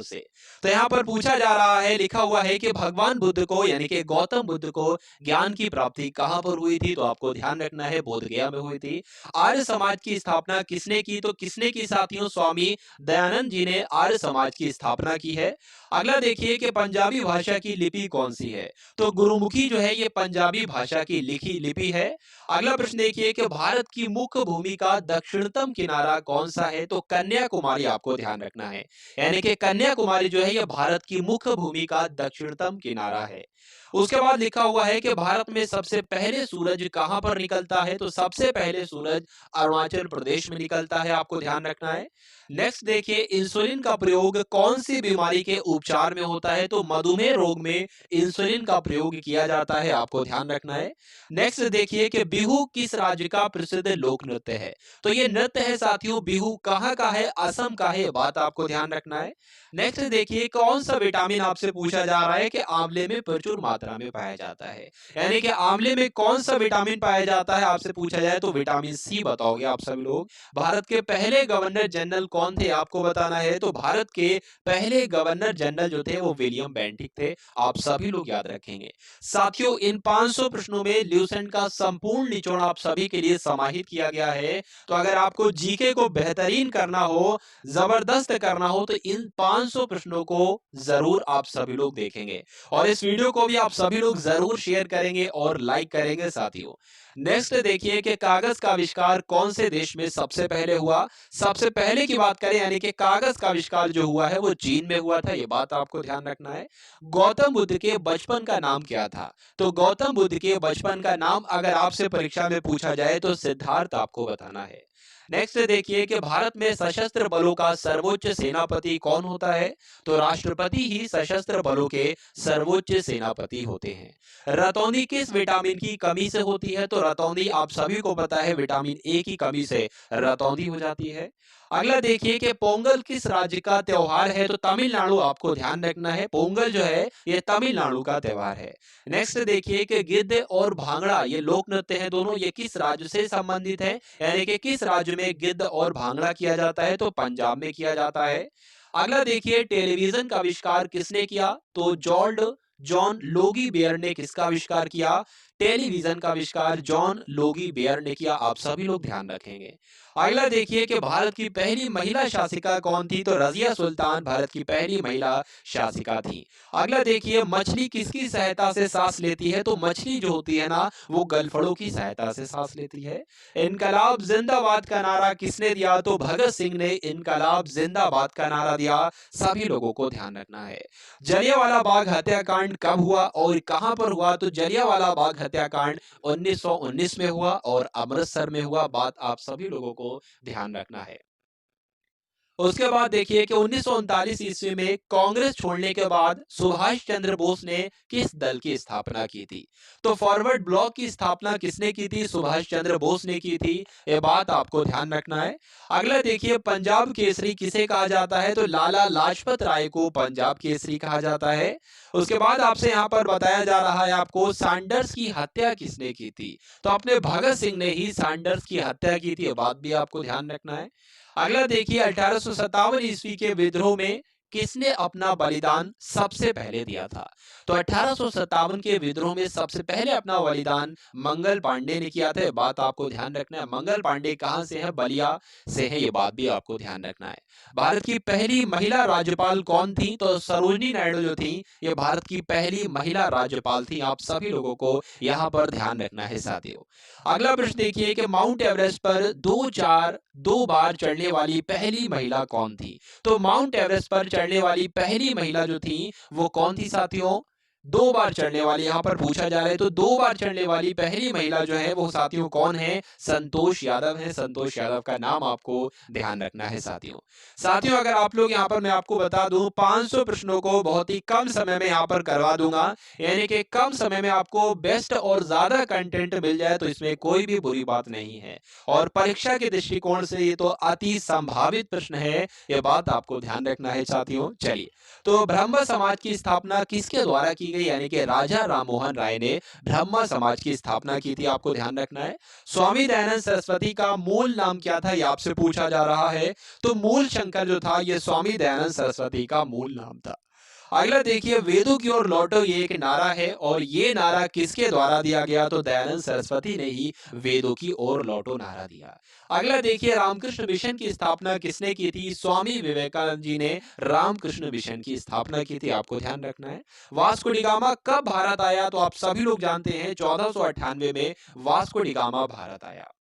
से। तो यहाँ पर पूछा जा रहा है, लिखा हुआ है कि भगवान बुद्ध को यानी कि गौतम बुद्ध को ज्ञान की प्राप्ति कहाँ पर हुई थी? तो आपको ध्यान रखना है बोध गया में हुई थी। आर्य समाज की स्थापना किसने की? तो किसने की साथियों? स्वामी दयानंद जी ने आर्य समाज की स्थापना की है। अगला देखिए कि पंजाबी भाषा की लिपि कौन सी है? तो गुरुमुखी जो है ये पंजाबी भाषा की लिखी लिपि है। अगला प्रश्न देखिए कि भारत की मुख्य भूमि का दक्षिणतम किनारा कौन सा है? तो कन्याकुमारी आपको ध्यान रखना है, यानी कि कन्याकुमारी जो है यह भारत की मुख्य भूमि का दक्षिणतम किनारा है। उसके बाद लिखा हुआ है कि भारत में सबसे पहले सूरज कहां पर निकलता है? तो सबसे पहले सूरज अरुणाचल प्रदेश में निकलता है, आपको ध्यान रखना है। नेक्स्ट देखिए, इंसुलिन का प्रयोग कौन सी बीमारी के उपचार में होता है? तो मधुमेह रोग में इंसुलिन का प्रयोग किया जाता है, आपको ध्यान रखना है। नेक्स्ट देखिए कि बिहू किस राज्य का प्रसिद्ध लोक नृत्य है? तो ये नृत्य है साथियों बिहू कहाँ का है? असम का है, ये बात आपको ध्यान रखना है। नेक्स्ट देखिए, कौन सा विटामिन आपसे पूछा जा रहा है कि आंवले में प्रचुर मात्रा में पाया जाता है, यानी कि आंवले में कौन सा विटामिन पाया जाता है आपसे पूछा जाए तो विटामिन सी बताओगे आप सभी लोग। भारत के पहले गवर्नर जनरल कौन थे आपको बताना है, तो भारत के पहले गवर्नर जनरल जो थे वो विलियम बेंटिक थे, आप सभी लोग याद रखेंगे। साथियों इन 500 प्रश्नों में ल्यूसेंट का संपूर्ण निचोड़ आप सभी के लिए समाहित किया गया है। तो अगर आपको जीके को बेहतरीन करना हो, जबरदस्त करना हो, तो इन 500 प्रश्नों को जरूर आप सभी लोग देखेंगे और इस वीडियो को भी आप सभी लोग जरूर शेयर करेंगे और लाइक करेंगे साथियों। नेक्स्ट देखिए कि कागज का आविष्कार कौन से देश में सबसे पहले हुआ? सबसे पहले की बात करें यानी कि कागज का आविष्कार जो हुआ है वो चीन में हुआ था, ये बात आपको ध्यान रखना है। गौतम बुद्ध के बचपन का नाम क्या था? तो गौतम बुद्ध के बचपन का नाम अगर आपसे परीक्षा में पूछा जाए तो सिद्धार्थ आपको बताना है। नेक्स्ट देखिए कि भारत में सशस्त्र बलों का सर्वोच्च सेनापति कौन होता है? तो राष्ट्रपति ही सशस्त्र बलों के सर्वोच्च सेनापति होते हैं। रतौंधी किस विटामिन की कमी से होती है? तो रतौंधी आप सभी को पता है विटामिन ए की कमी से रतौंधी हो जाती है। अगला देखिए कि पोंगल किस राज्य का त्योहार है? तो तमिलनाडु आपको ध्यान रखना है, पोंगल जो है ये तमिलनाडु का त्योहार है। नेक्स्ट देखिए कि गिद्ध और भांगड़ा ये लोक नृत्य है दोनों, ये किस राज्य से संबंधित है? यानी कि किस राज्य में गिद्ध और भांगड़ा किया जाता है? तो पंजाब में किया जाता है। अगला देखिए टेलीविजन का आविष्कार किसने किया? तो जॉर्ज जॉन लोगी बेयर ने किसका आविष्कार किया? टेलीविजन का आविष्कार जॉन लोगी बेयर ने किया, आप सभी लोग ध्यान रखेंगे। अगला देखिए कि भारत की पहली महिला शासिका कौन थी? तो रजिया सुल्तान भारत की पहली महिला शासिका थी। अगला देखिए मछली किसकी सहायता से सांस लेती है? तो मछली जो होती है ना वो गलफड़ों की सहायता से सांस लेती है। इनकलाब जिंदाबाद का नारा किसने दिया? तो भगत सिंह ने इनकलाब जिंदाबाद का नारा दिया, सभी लोगों को ध्यान रखना है। जलियांवाला बाग हत्याकांड कब हुआ और कहां पर हुआ? तो जलियांवाला बाग हत्याकांड 1919 में हुआ और अमृतसर में हुआ, बात आप सभी लोगों को ध्यान रखना है। उसके बाद देखिए कि 1939 ईस्वी में कांग्रेस छोड़ने के बाद सुभाष चंद्र बोस ने किस दल की स्थापना की थी? तो फॉरवर्ड ब्लॉक की स्थापना किसने की थी? सुभाष चंद्र बोस ने की थी, ये बात आपको ध्यान रखना है। अगला देखिए पंजाब केसरी किसे कहा जाता है? तो लाला लाजपत राय को पंजाब केसरी कहा जाता है। उसके बाद आपसे यहाँ पर बताया जा रहा है आपको सैंडर्स की हत्या किसने की थी? तो अपने भगत सिंह ने ही सैंडर्स की हत्या की थी, ये बात भी आपको ध्यान रखना है। अगला देखिए 1857 ईस्वी के विद्रोह में किसने अपना बलिदान सबसे पहले दिया था? तो 1857 के विद्रोह में सबसे पहले अपना बलिदान मंगल पांडे ने किया था, ये बात आपको ध्यान रखना है। मंगल पांडे कहां से है? बलिया से है, ये बात भी आपको ध्यान रखना है। भारत की पहली महिला राज्यपाल कौन थी? तो सरोजिनी नायडू जो थी ये भारत की पहली महिला राज्यपाल थी, आप सभी लोगों को यहाँ पर ध्यान रखना है साथियों। अगला प्रश्न देखिए कि माउंट एवरेस्ट पर दो बार चढ़ने वाली पहली महिला कौन थी? तो माउंट एवरेस्ट पर चढ़ने वाली पहली महिला जो थी वो कौन थी साथियों? दो बार चढ़ने वाली, यहाँ पर पूछा जा रहा है तो दो बार चढ़ने वाली पहली महिला जो है वो साथियों कौन है? संतोष यादव है, संतोष यादव का नाम आपको ध्यान रखना है साथियों। साथियों अगर आप लोग यहाँ पर मैं आपको बता दूं 500 प्रश्नों को बहुत ही कम समय में यहाँ पर करवा दूंगा, यानी कि कम समय में आपको बेस्ट और ज्यादा कंटेंट मिल जाए तो इसमें कोई भी बुरी बात नहीं है और परीक्षा के दृष्टिकोण से ये तो अति संभावित प्रश्न है, ये बात आपको ध्यान रखना है साथियों। चलिए तो ब्रह्म समाज की स्थापना किसके द्वारा की की गई, यानी कि राजा राममोहन राय ने ब्रह्मा समाज की स्थापना की थी, आपको ध्यान रखना है। स्वामी दयानंद सरस्वती का मूल नाम क्या था, ये आपसे पूछा जा रहा है। तो मूल शंकर जो था, ये स्वामी दयानंद सरस्वती का मूल नाम था। अगला देखिए, वेदों की ओर लौटो, ये एक नारा है और ये नारा किसके द्वारा दिया गया, तो दयानंद सरस्वती ने ही वेदों की ओर लौटो नारा दिया। अगला देखिए, रामकृष्ण मिशन की स्थापना किसने की थी, स्वामी विवेकानंद जी ने रामकृष्ण मिशन की स्थापना की थी, आपको ध्यान रखना है। वास्को डी गामा कब भारत आया, तो आप सभी लोग जानते हैं 1498 में वास्को डी गामा भारत आया।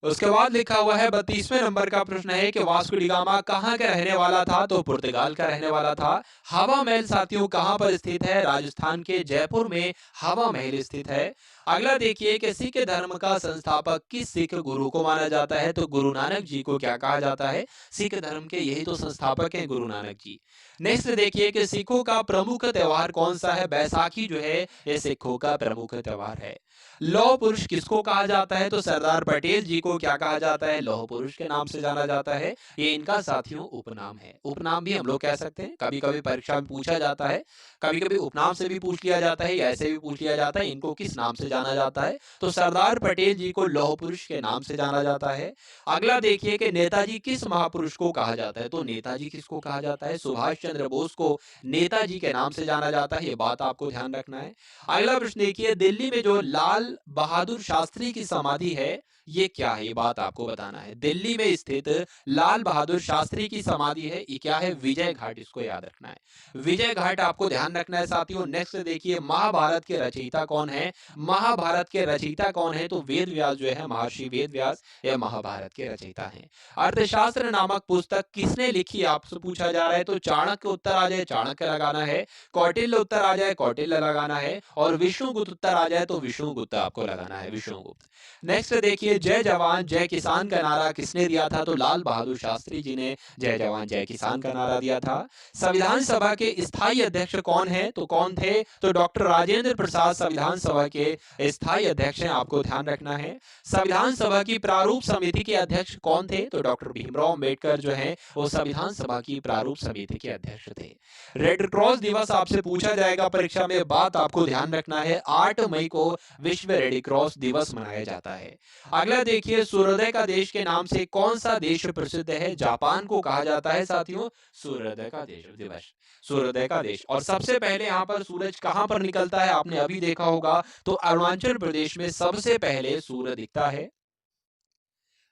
उसके बाद लिखा हुआ है 32वें नंबर का प्रश्न है कि वास्को डी गामा कहाँ का रहने वाला था, तो पुर्तगाल का रहने वाला था। हवा महल साथियों कहाँ पर स्थित है, राजस्थान के जयपुर में हवा महल स्थित है। अगला देखिए कि सिख धर्म का संस्थापक किस सिख गुरु को माना जाता है, तो गुरु नानक जी को क्या कहा जाता है, सिख धर्म के यही तो संस्थापक हैं गुरु नानक जी। नेक्स्ट देखिए कि सिखों का प्रमुख त्योहार कौन सा है, बैसाखी जो है ये सिखों का प्रमुख त्योहार है। लौह पुरुष किसको कहा जाता है, तो सरदार पटेल जी को क्या कहा जाता है, लौह पुरुष के नाम से जाना जाता है। ये इनका साथियों उपनाम है, उपनाम भी हम लोग कह सकते हैं, कभी कभी परीक्षा में पूछा जाता है, कभी कभी उपनाम से भी पूछ लिया जाता है या ऐसे भी पूछ लिया जाता है, इनको किस नाम से जाना जाता है, तो सरदार पटेल जी को लौह पुरुष के नाम से जाना जाता है। अगला देखिए कि नेताजी किस महापुरुष को कहा जाता है, तो नेताजी किसको कहा जाता है, सुभाष चंद्र बोस को नेताजी के नाम से जाना जाता है, ये बात आपको ध्यान रखना है। अगला प्रश्न देखिए, दिल्ली में जो लाल बहादुर शास्त्री की समाधि है, ये क्या है, ये बात आपको बताना है। दिल्ली में स्थित लाल बहादुर शास्त्री की समाधि है, ये क्या है, विजय घाट, इसको याद रखना है, विजय घाट आपको ध्यान रखना है साथियों। नेक्स्ट देखिए, महाभारत के रचयिता कौन है, महाभारत के रचयिता कौन है, तो वेद व्यास जो है, महर्षि वेद व्यास ये महाभारत के रचयिता हैं। अर्थशास्त्र नामक पुस्तक किसने लिखी, आपसे पूछा जा रहा है, तो चाणक्य उत्तर आ जाए चाणक्य लगाना है, कौटिल्य उत्तर आ जाए कौटिल्य लगाना है, और विष्णुगुप्त उत्तर आ जाए तो विष्णुगुप्त आपको लगाना है, विष्णुगुप्त। नेक्स्ट देखिए, जय जवान जय किसान का नारा किसने दिया था, तो लाल बहादुर शास्त्री जी ने जय जवान जय किसान का नारा दिया था। संविधान सभा के स्थायी अध्यक्ष कौन है, तो कौन थे, तो डॉक्टर राजेंद्र प्रसाद संविधान सभा के स्थायी अध्यक्ष हैं, आपको ध्यान रखना है। संविधान सभा की प्रारूप समिति के अध्यक्ष कौन थे, तो डॉक्टर भीमराव अम्बेडकर जो है वो संविधान सभा की प्रारूप समिति के अध्यक्ष थे। रेड क्रॉस दिवस आपसे पूछा जाएगा परीक्षा में, बात आपको ध्यान रखना है, 8 मई को विश्व रेड क्रॉस दिवस मनाया जाता है। अगला देखिए, सूर्योदय का देश के नाम से कौन सा देश प्रसिद्ध है, जापान को कहा जाता है साथियों सूर्योदय का देश दिवस, सूर्योदय का देश। और सबसे पहले यहाँ पर सूरज कहां पर निकलता है, आपने अभी देखा होगा, तो अरुणाचल प्रदेश में सबसे पहले सूर्य दिखता है।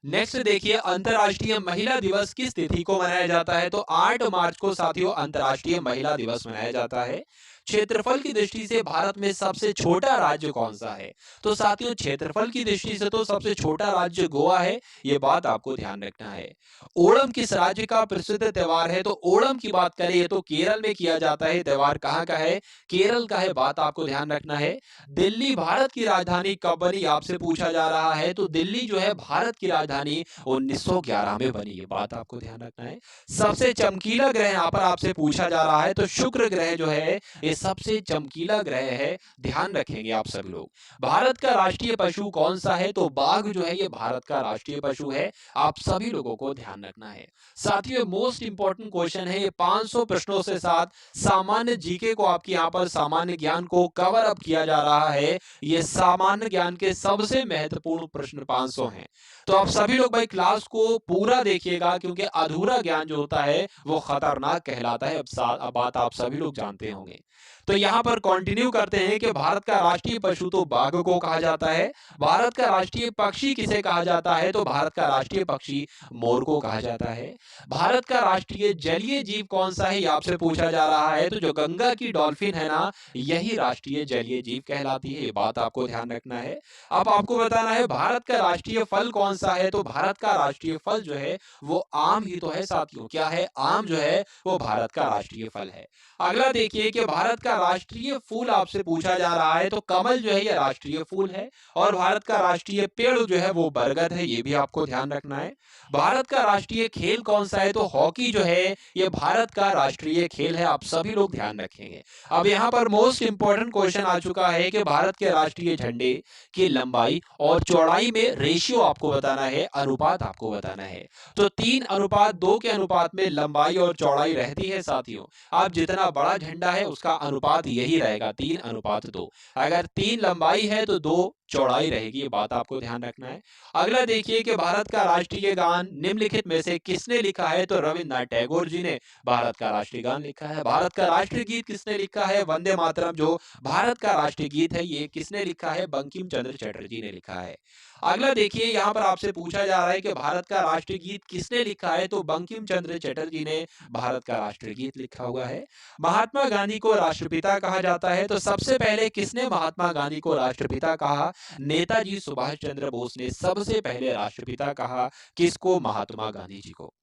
नेक्स्ट देखिए, अंतर्राष्ट्रीय महिला दिवस किस तिथि को मनाया जाता है, तो 8 मार्च को साथियों अंतर्राष्ट्रीय महिला दिवस मनाया जाता है। क्षेत्रफल की दृष्टि से भारत में सबसे छोटा राज्य कौन सा है, तो साथियों क्षेत्रफल की दृष्टि से तो सबसे छोटा राज्य गोवा है, ये बात आपको ध्यान रखना है। ओणम किस राज्य का प्रसिद्ध त्योहार है, तो ओणम की बात करें तो केरल में किया जाता है, त्योहार कहाँ का है, केरल का है, बात आपको ध्यान रखना है। दिल्ली भारत की राजधानी कब बनी, आपसे पूछा जा रहा है, तो दिल्ली जो है भारत की राजधानी 1911 में बनी, ये बात आपको ध्यान रखना है। सबसे चमकीला ग्रह यहाँ पर आपसे पूछा जा रहा है, तो शुक्र ग्रह जो है ये सबसे चमकीला ग्रह है, ध्यान रखेंगे आप सभी लोग। भारत का राष्ट्रीय पशु कौन सा है, तो बाघ जो है ये भारत का राष्ट्रीय पशु है, आप सभी लोगों को ध्यान रखना है। साथियों मोस्ट इंपॉर्टेंट क्वेश्चन है, ये 500 प्रश्नों से साथ सामान्य जीके को आपकी यहाँ पर सामान्य ज्ञान को कवर अप किया जा रहा है। ये सामान्य ज्ञान के सबसे महत्वपूर्ण प्रश्न 500 हैं, तो आप सभी लोग भाई क्लास को पूरा देखिएगा, क्योंकि अधूरा ज्ञान जो होता है वो खतरनाक कहलाता है। अब बात आप सभी लोग जानते होंगे। तो यहाँ पर कंटिन्यू करते हैं कि भारत का राष्ट्रीय पशु तो बाघ को कहा जाता है। भारत का राष्ट्रीय पक्षी किसे कहा जाता है, तो भारत का राष्ट्रीय पक्षी मोर को कहा जाता है। भारत का राष्ट्रीय जलीय जीव कौन सा है, ये आपसे पूछा जा रहा है, तो जो गंगा की डॉल्फिन है ना, यही राष्ट्रीय जलीय जीव कहलाती है, ये बात आपको ध्यान रखना है। अब आपको बताना है भारत का राष्ट्रीय फल कौन सा है, तो भारत का राष्ट्रीय फल जो है वो आम ही तो है साथियों, क्या है, आम जो है वो भारत का राष्ट्रीय फल है। अगला देखिए कि भारत का राष्ट्रीय फूल आपसे पूछा जा रहा है, तो कमल जो है ये राष्ट्रीय फूल है, और भारत का राष्ट्रीय पेड़ जो है वो बरगद है, ये भी आपको ध्यान रखना है। भारत का राष्ट्रीय खेल कौन सा है, तो हॉकी जो है ये भारत का राष्ट्रीय खेल है, आप सभी लोग ध्यान रखेंगे। अब यहाँ पर मोस्ट इंपोर्टेंट क्वेश्चन आ चुका है कि भारत के राष्ट्रीय झंडे की लंबाई और चौड़ाई में रेशियो आपको बताना है, अनुपात आपको बताना है। तो 3:2 के अनुपात में लंबाई और चौड़ाई रहती है साथियों। आप जितना बड़ा झंडा है उसका अनुपात यही रहेगा 3:2। अगर 3 लंबाई है तो 2 चौड़ाई रहेगी, ये बात आपको ध्यान रखना है। अगला देखिए कि भारत का राष्ट्रीय गान निम्नलिखित में से किसने लिखा है? तो रविन्द्रनाथ टैगोर जी ने भारत का राष्ट्रीय गान लिखा है। भारत का राष्ट्रीय गीत किसने लिखा है? वंदे मातरम जो भारत का राष्ट्रीय गीत है, ये किसने लिखा है? बंकिम चंद्र चटर्जी ने लिखा है। अगला देखिए यहाँ पर आपसे पूछा जा रहा है कि भारत का राष्ट्रीय गीत किसने लिखा है? तो बंकिम चंद्र चटर्जी ने भारत का राष्ट्रीय गीत लिखा हुआ है। महात्मा गांधी को राष्ट्रपिता कहा जाता है, तो सबसे पहले किसने महात्मा गांधी को राष्ट्रपिता कहा? नेताजी सुभाष चंद्र बोस ने सबसे पहले राष्ट्रपिता कहा। किसको? महात्मा गांधी जी को।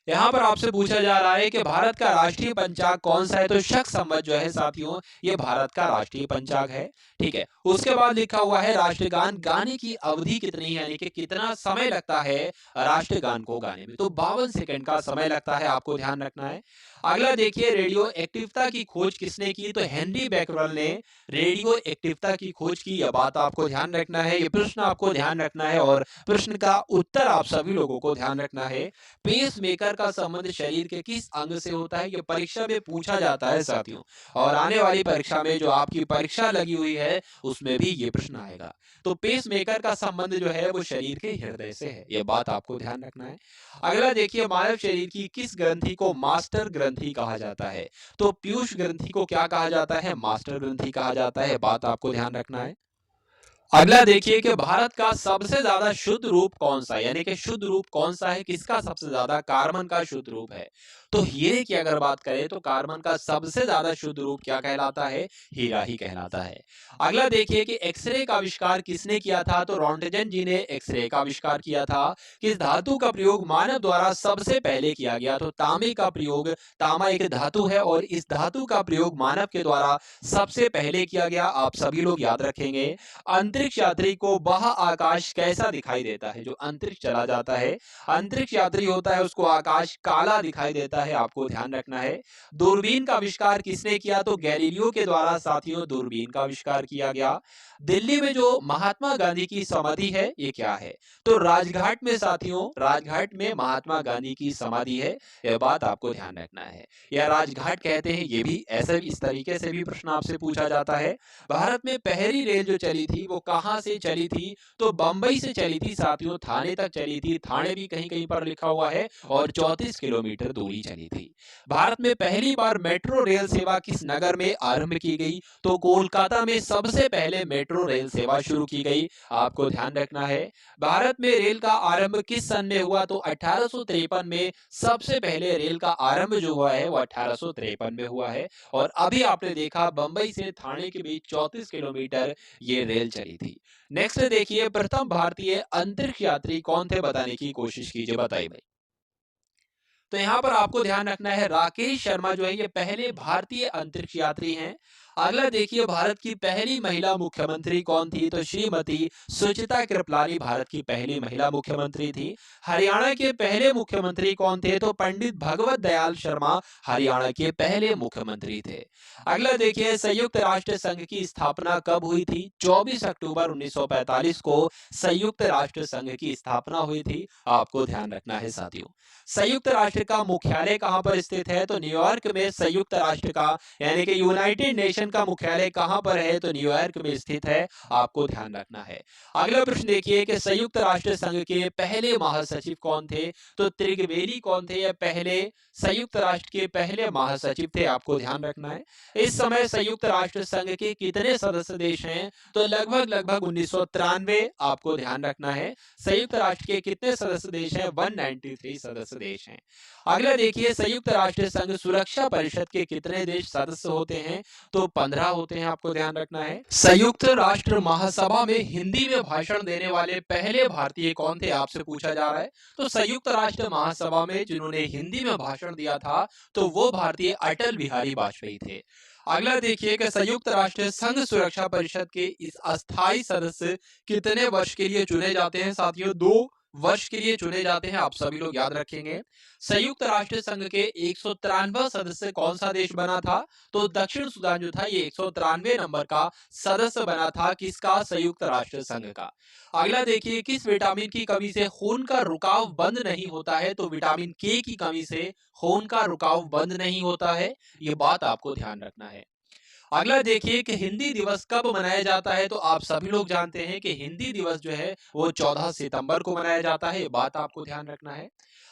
यहाँ पर आपसे पूछा जा रहा है कि भारत का राष्ट्रीय पंचांग कौन सा है? तो शक संवत जो है साथियों, ये भारत का राष्ट्रीय पंचांग है। ठीक है, उसके बाद लिखा हुआ है राष्ट्रगान गाने की अवधि कितनी है, यानी कि कितना समय लगता है राष्ट्रगान को गाने में? तो 52 सेकंड का समय लगता है, आपको ध्यान रखना है। अगला देखिए, रेडियो एक्टिवता की खोज किसने की? तो हेनरी बैकरल ने रेडियो एक्टिवता की खोज की। यह बात आपको ध्यान रखना है, ये प्रश्न आपको ध्यान रखना है और प्रश्न का उत्तर आप सभी लोगों को ध्यान रखना है। पेस मेकर का संबंध शरीर के किस अंग से होता है? ये परीक्षा में पूछा जाता है साथियों, और आने वाली परीक्षा में जो आपकी परीक्षा लगी हुई है उसमें भी ये प्रश्न आएगा। तो पेस मेकर का संबंध जो है वो शरीर के हृदय से है, ये बात आपको ध्यान रखना है। अगला देखिए, मानव शरीर की किस ग्रंथि को मास्टर ग्रंथि कहा जाता है? तो पीयूष ग्रंथि को क्या कहा जाता है? मास्टर ग्रंथि कहा जाता है, बात आपको ध्यान रखना है। अगला देखिए कि भारत का सबसे ज्यादा शुद्ध रूप कौन सा है, यानी कि शुद्ध रूप कौन सा है, किसका सबसे ज्यादा? कार्बन का शुद्ध रूप है। तो हीरे की अगर बात करें तो कार्बन का सबसे ज्यादा शुद्ध रूप क्या कहलाता है? हीरा ही कहलाता है। अगला देखिए कि एक्सरे का आविष्कार किसने किया था? तो रॉन्टगन जी ने एक्सरे का आविष्कार किया था। किस धातु का प्रयोग मानव द्वारा सबसे पहले किया गया? तो तांबे का प्रयोग। तांबा एक धातु है और इस धातु का प्रयोग मानव के द्वारा सबसे पहले किया गया, आप सभी लोग याद रखेंगे। अंतरिक्ष यात्री को बाह्य आकाश कैसा दिखाई देता है? जो अंतरिक्ष चला जाता है, अंतरिक्ष यात्री होता है, उसको आकाश काला दिखाई देता है, आपको ध्यान रखना है। दूरबीन का आविष्कार किसने किया? तो गैलीलियो के द्वारा साथियों दूरबीन का आविष्कार किया गया। दिल्ली में जो महात्मा गांधी की समाधि है ये क्या है? तो राजघाट में साथियों, राजघाट में महात्मा गांधी की समाधि है, यह बात आपको ध्यान रखना है। यह राजघाट कहते हैं, ये भी ऐसे इस तरीके से भी प्रश्न आपसे पूछा जाता है। भारत में पहली रेल जो चली थी वो कहां से चली थी? तो बंबई से चली थी साथियों, थाने तक चली थी। थाने भी कहीं कहीं पर लिखा हुआ है, और 34 किलोमीटर दूरी चली थी। भारत में पहली बार मेट्रो रेल सेवा किस नगर में आरंभ की गई? तो कोलकाता में सबसे पहले मेट्रो रेल सेवा शुरू की गई, आपको ध्यान रखना है। भारत में रेल का आरंभ किस सन में हुआ? तो 1853 में सबसे पहले रेल का आरंभ जो हुआ है वो 1853 में हुआ है। और अभी आपने देखा बंबई से थाने के बीच 34 किलोमीटर ये रेल चली थी। नेक्स्ट देखिए, प्रथम भारतीय अंतरिक्ष यात्री कौन थे? बताने की कोशिश कीजिए, बताइए भाई। तो यहाँ पर आपको ध्यान रखना है, राकेश शर्मा जो है ये पहले भारतीय अंतरिक्ष यात्री हैं। अगला देखिए, भारत की पहली महिला मुख्यमंत्री कौन थी? तो श्रीमती सुचिता कृपलानी भारत की पहली महिला मुख्यमंत्री थी। हरियाणा के पहले मुख्यमंत्री कौन थे? तो पंडित भगवत दयाल शर्मा हरियाणा के पहले मुख्यमंत्री थे। अगला देखिए, संयुक्त राष्ट्र संघ की स्थापना कब हुई थी? 24 अक्टूबर 1945 को संयुक्त राष्ट्र संघ की स्थापना हुई थी, आपको ध्यान रखना है साथियों। संयुक्त राष्ट्र का मुख्यालय कहां पर स्थित है? तो न्यूयॉर्क में संयुक्त राष्ट्र का, यानी कि यूनाइटेड नेशन का मुख्यालय कहां पर है? तो न्यूयॉर्क में स्थित है, आपको ध्यान रखना है। अगला प्रश्न देखिए कि संयुक्त राष्ट्र संघ के पहले महासचिव कौन थे? तो त्रिगवेली कौन थे? या पहले संयुक्त राष्ट्र के पहले महासचिव थे, आपको ध्यान रखना है। इस समय संयुक्त राष्ट्र संघ के कितने सदस्य देश हैं? तो लगभग लगभग 1993, आपको ध्यान रखना है। संयुक्त राष्ट्र के कितने सदस्य देश हैं? 193 सदस्य देश हैं। अगला देखिए, संयुक्त राष्ट्र संघ सुरक्षा परिषद के कितने देश सदस्य होते हैं? तो 15 होते हैं, आपको ध्यान रखना है। संयुक्त राष्ट्र महासभा में हिंदी में भाषण देने वाले पहले भारतीय कौन थे, आपसे पूछा जा रहा है। तो संयुक्त राष्ट्र महासभा में जिन्होंने हिंदी में भाषण दिया था तो वो भारतीय अटल बिहारी वाजपेयी थे। अगला देखिए कि संयुक्त राष्ट्र संघ सुरक्षा परिषद के इस अस्थायी सदस्य कितने वर्ष के लिए चुने जाते हैं? साथियों, 2 वर्ष के लिए चुने जाते हैं, आप सभी लोग याद रखेंगे। संयुक्त राष्ट्र संघ के 193वां सदस्य कौन सा देश बना था? तो दक्षिण सूडान जो था ये 193 नंबर का सदस्य बना था, किसका? संयुक्त राष्ट्र संघ का। अगला देखिए, किस विटामिन की कमी से खून का रुकाव बंद नहीं होता है? तो विटामिन के की कमी से खून का रुकाव बंद नहीं होता है, ये बात आपको ध्यान रखना है। अगला देखिए कि हिंदी दिवस कब मनाया जाता है? तो आप सभी लोग जानते हैं कि हिंदी दिवस जो है वो 14 सितंबर को मनाया जाता है, ये बात आपको ध्यान रखना है।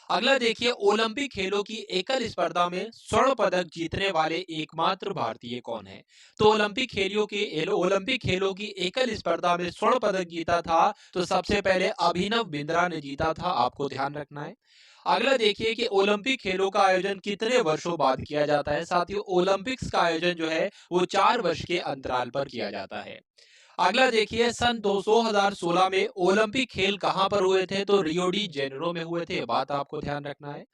अगला देखिए, ओलंपिक खेलों की एकल स्पर्धा में स्वर्ण पदक जीतने वाले एकमात्र भारतीय कौन है? तो ओलंपिक खेलों की एकल स्पर्धा में स्वर्ण पदक जीता था तो सबसे पहले अभिनव बिंद्रा ने जीता था, आपको ध्यान रखना है। अगला देखिए कि ओलंपिक खेलों का आयोजन कितने वर्षों बाद किया जाता है? साथियों, ओलंपिक्स का आयोजन जो है वो 4 वर्ष के अंतराल पर किया जाता है। अगला देखिए, सन 2016 में ओलंपिक खेल कहां पर हुए थे? तो रियो डी जेनेरो में हुए थे, ये बात आपको ध्यान रखना है।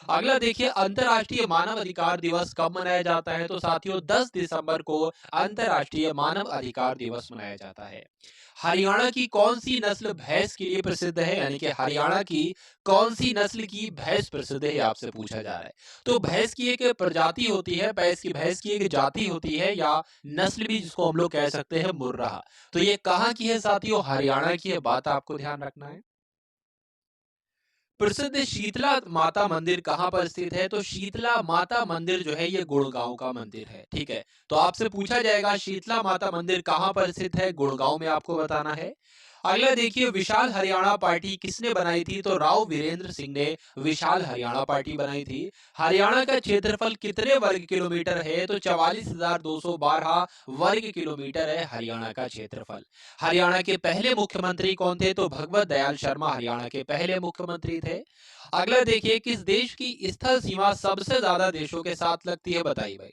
अगला देखिए, अंतर्राष्ट्रीय मानव अधिकार दिवस कब मनाया जाता है? तो साथियों 10 दिसंबर को अंतर्राष्ट्रीय मानव अधिकार दिवस मनाया जाता है। हरियाणा की कौन सी नस्ल भैंस के लिए प्रसिद्ध है? यानी कि हरियाणा की कौन सी नस्ल की भैंस प्रसिद्ध है, आपसे पूछा जा रहा है। तो भैंस की एक प्रजाति होती है, भैंस की एक जाति होती है, या नस्ल भी जिसको हम लोग कह सकते हैं मुर्राह। तो ये कहाँ की है साथियों? हरियाणा की है, बात आपको ध्यान रखना है। प्रसिद्ध शीतला माता मंदिर कहाँ पर स्थित है? तो शीतला माता मंदिर जो है ये गुड़गांव का मंदिर है, ठीक है। तो आपसे पूछा जाएगा शीतला माता मंदिर कहाँ पर स्थित है? गुड़गांव में आपको बताना है। अगला देखिए, विशाल हरियाणा पार्टी किसने बनाई थी? तो राव वीरेंद्र सिंह ने विशाल हरियाणा पार्टी बनाई थी। हरियाणा का क्षेत्रफल कितने वर्ग किलोमीटर है? तो 44,212 वर्ग किलोमीटर है हरियाणा का क्षेत्रफल। हरियाणा के पहले मुख्यमंत्री कौन थे? तो भगवत दयाल शर्मा हरियाणा के पहले मुख्यमंत्री थे। अगला देखिए, किस देश की स्थल सीमा सबसे ज्यादा देशों के साथ लगती है? बताइए भाई।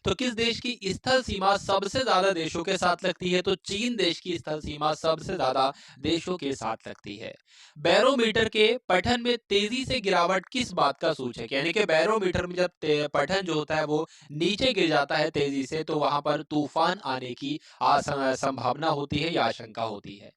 तो किस देश की स्थल सीमा सबसे ज्यादा देशों के साथ लगती है? तो चीन देश की स्थल सीमा सबसे ज्यादा देशों के साथ लगती है। बैरोमीटर के पठन में तेजी से गिरावट किस बात का सूचक है? यानी कि बैरोमीटर में जब पठन जो होता है वो नीचे गिर जाता है तेजी से, तो वहां पर तूफान आने की संभावना होती है या आशंका होती है।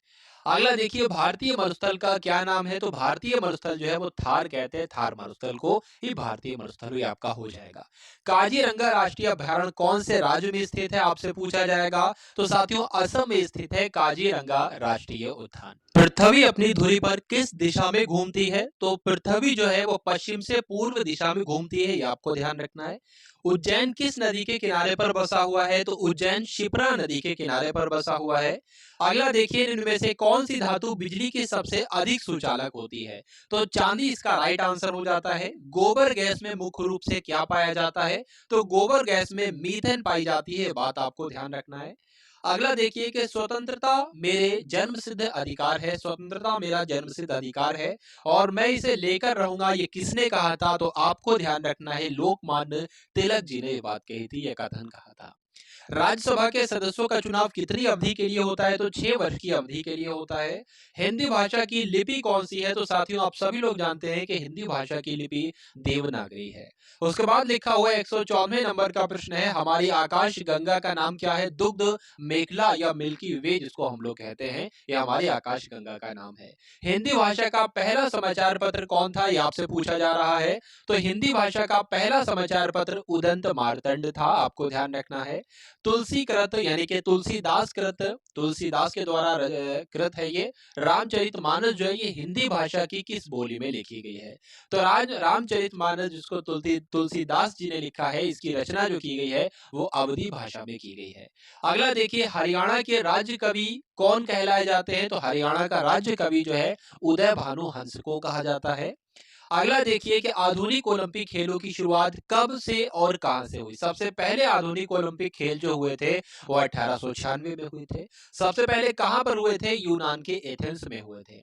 अगला देखिए, भारतीय मरुस्थल का क्या नाम है? तो भारतीय मरुस्थल जो है वो थार कहते हैं, थार मरुस्थल को ही भारतीय मरुस्थल ही आपका हो जाएगा। काजीरंगा राष्ट्रीय अभयारण्य कौन से राज्य में स्थित है, आपसे पूछा जाएगा। तो साथियों असम में स्थित है काजीरंगा राष्ट्रीय उद्यान। पृथ्वी अपनी धुरी पर किस दिशा में घूमती है? तो पृथ्वी जो है वो पश्चिम से पूर्व दिशा में घूमती है, ये आपको ध्यान रखना है। उज्जैन किस नदी के किनारे पर बसा हुआ है? तो उज्जैन शिप्रा नदी के किनारे पर बसा हुआ है। अगला देखिए, इनमें से कौन सी धातु बिजली की सबसे अधिक सुचालक होती है? तो चांदी इसका राइट आंसर हो जाता है। गोबर गैस में मुख्य रूप से क्या पाया जाता है? तो गोबर गैस में मीथेन पाई जाती है, बात आपको ध्यान रखना है। अगला देखिए कि स्वतंत्रता मेरे जन्म सिद्ध अधिकार है, स्वतंत्रता मेरा जन्म सिद्ध अधिकार है और मैं इसे लेकर रहूंगा, ये किसने कहा था? तो आपको ध्यान रखना है, लोकमान्य तिलक जी ने ये बात कही थी, ये कथन कहा था। राज्यसभा के सदस्यों का चुनाव कितनी अवधि के लिए होता है? तो 6 वर्ष की अवधि के लिए होता है। हिंदी भाषा की लिपि कौन सी है? तो साथियों आप सभी लोग जानते हैं कि हिंदी भाषा की लिपि देवनागरी है। उसके बाद लिखा हुआ 194 नंबर का प्रश्न है, हमारी आकाश गंगा का नाम क्या है? दुग्ध मेखला या मिल्की वे जिसको हम लोग कहते हैं, ये हमारी आकाश गंगा का नाम है। हिंदी भाषा का पहला समाचार पत्र कौन था? ये आपसे पूछा जा रहा है। तो हिंदी भाषा का पहला समाचार पत्र उदंत मार्तंड था, आपको ध्यान रखना है। तुलसी कृत यानी कि तुलसीदास कृत, तुलसीदास के द्वारा कृत है ये। रामचरितमानस जो है ये हिंदी भाषा की किस बोली में लिखी गई है? तो रामचरितमानस जिसको तुलसीदास जी ने लिखा है, इसकी रचना जो की गई है वो अवधी भाषा में की गई है। अगला देखिए, हरियाणा के राज्य कवि कौन कहलाए जाते हैं? तो हरियाणा का राज्य कवि जो है उदय भानु हंस को कहा जाता है। अगला देखिए कि आधुनिक ओलंपिक खेलों की शुरुआत कब से और कहां से हुई? सबसे पहले आधुनिक ओलंपिक खेल जो हुए थे वो 1896 में हुए थे। सबसे पहले कहां पर हुए थे? यूनान के एथेंस में हुए थे।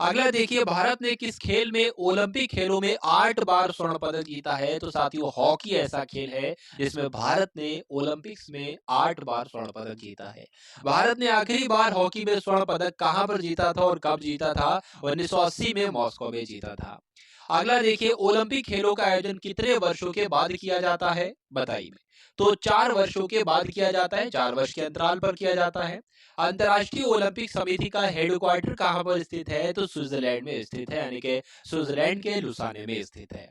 अगला देखिए, भारत ने किस खेल में ओलंपिक खेलों में 8 बार स्वर्ण पदक जीता है? तो साथियों हॉकी ऐसा खेल है जिसमें भारत ने ओलंपिक्स में 8 बार स्वर्ण पदक जीता है। भारत ने आखिरी बार हॉकी में स्वर्ण पदक कहां पर जीता था और कब जीता था? 1980 में मॉस्को में जीता था। अगला देखिए, ओलंपिक खेलों का आयोजन कितने वर्षों के बाद किया जाता है, बताइए। तो 4 वर्षों के बाद किया जाता है, 4 वर्ष के अंतराल पर किया जाता है। अंतर्राष्ट्रीय ओलंपिक समिति का हेडक्वार्टर कहाँ पर स्थित है, तो स्विट्जरलैंड में स्थित है, यानी कि स्विट्जरलैंड के लुसाने में स्थित है।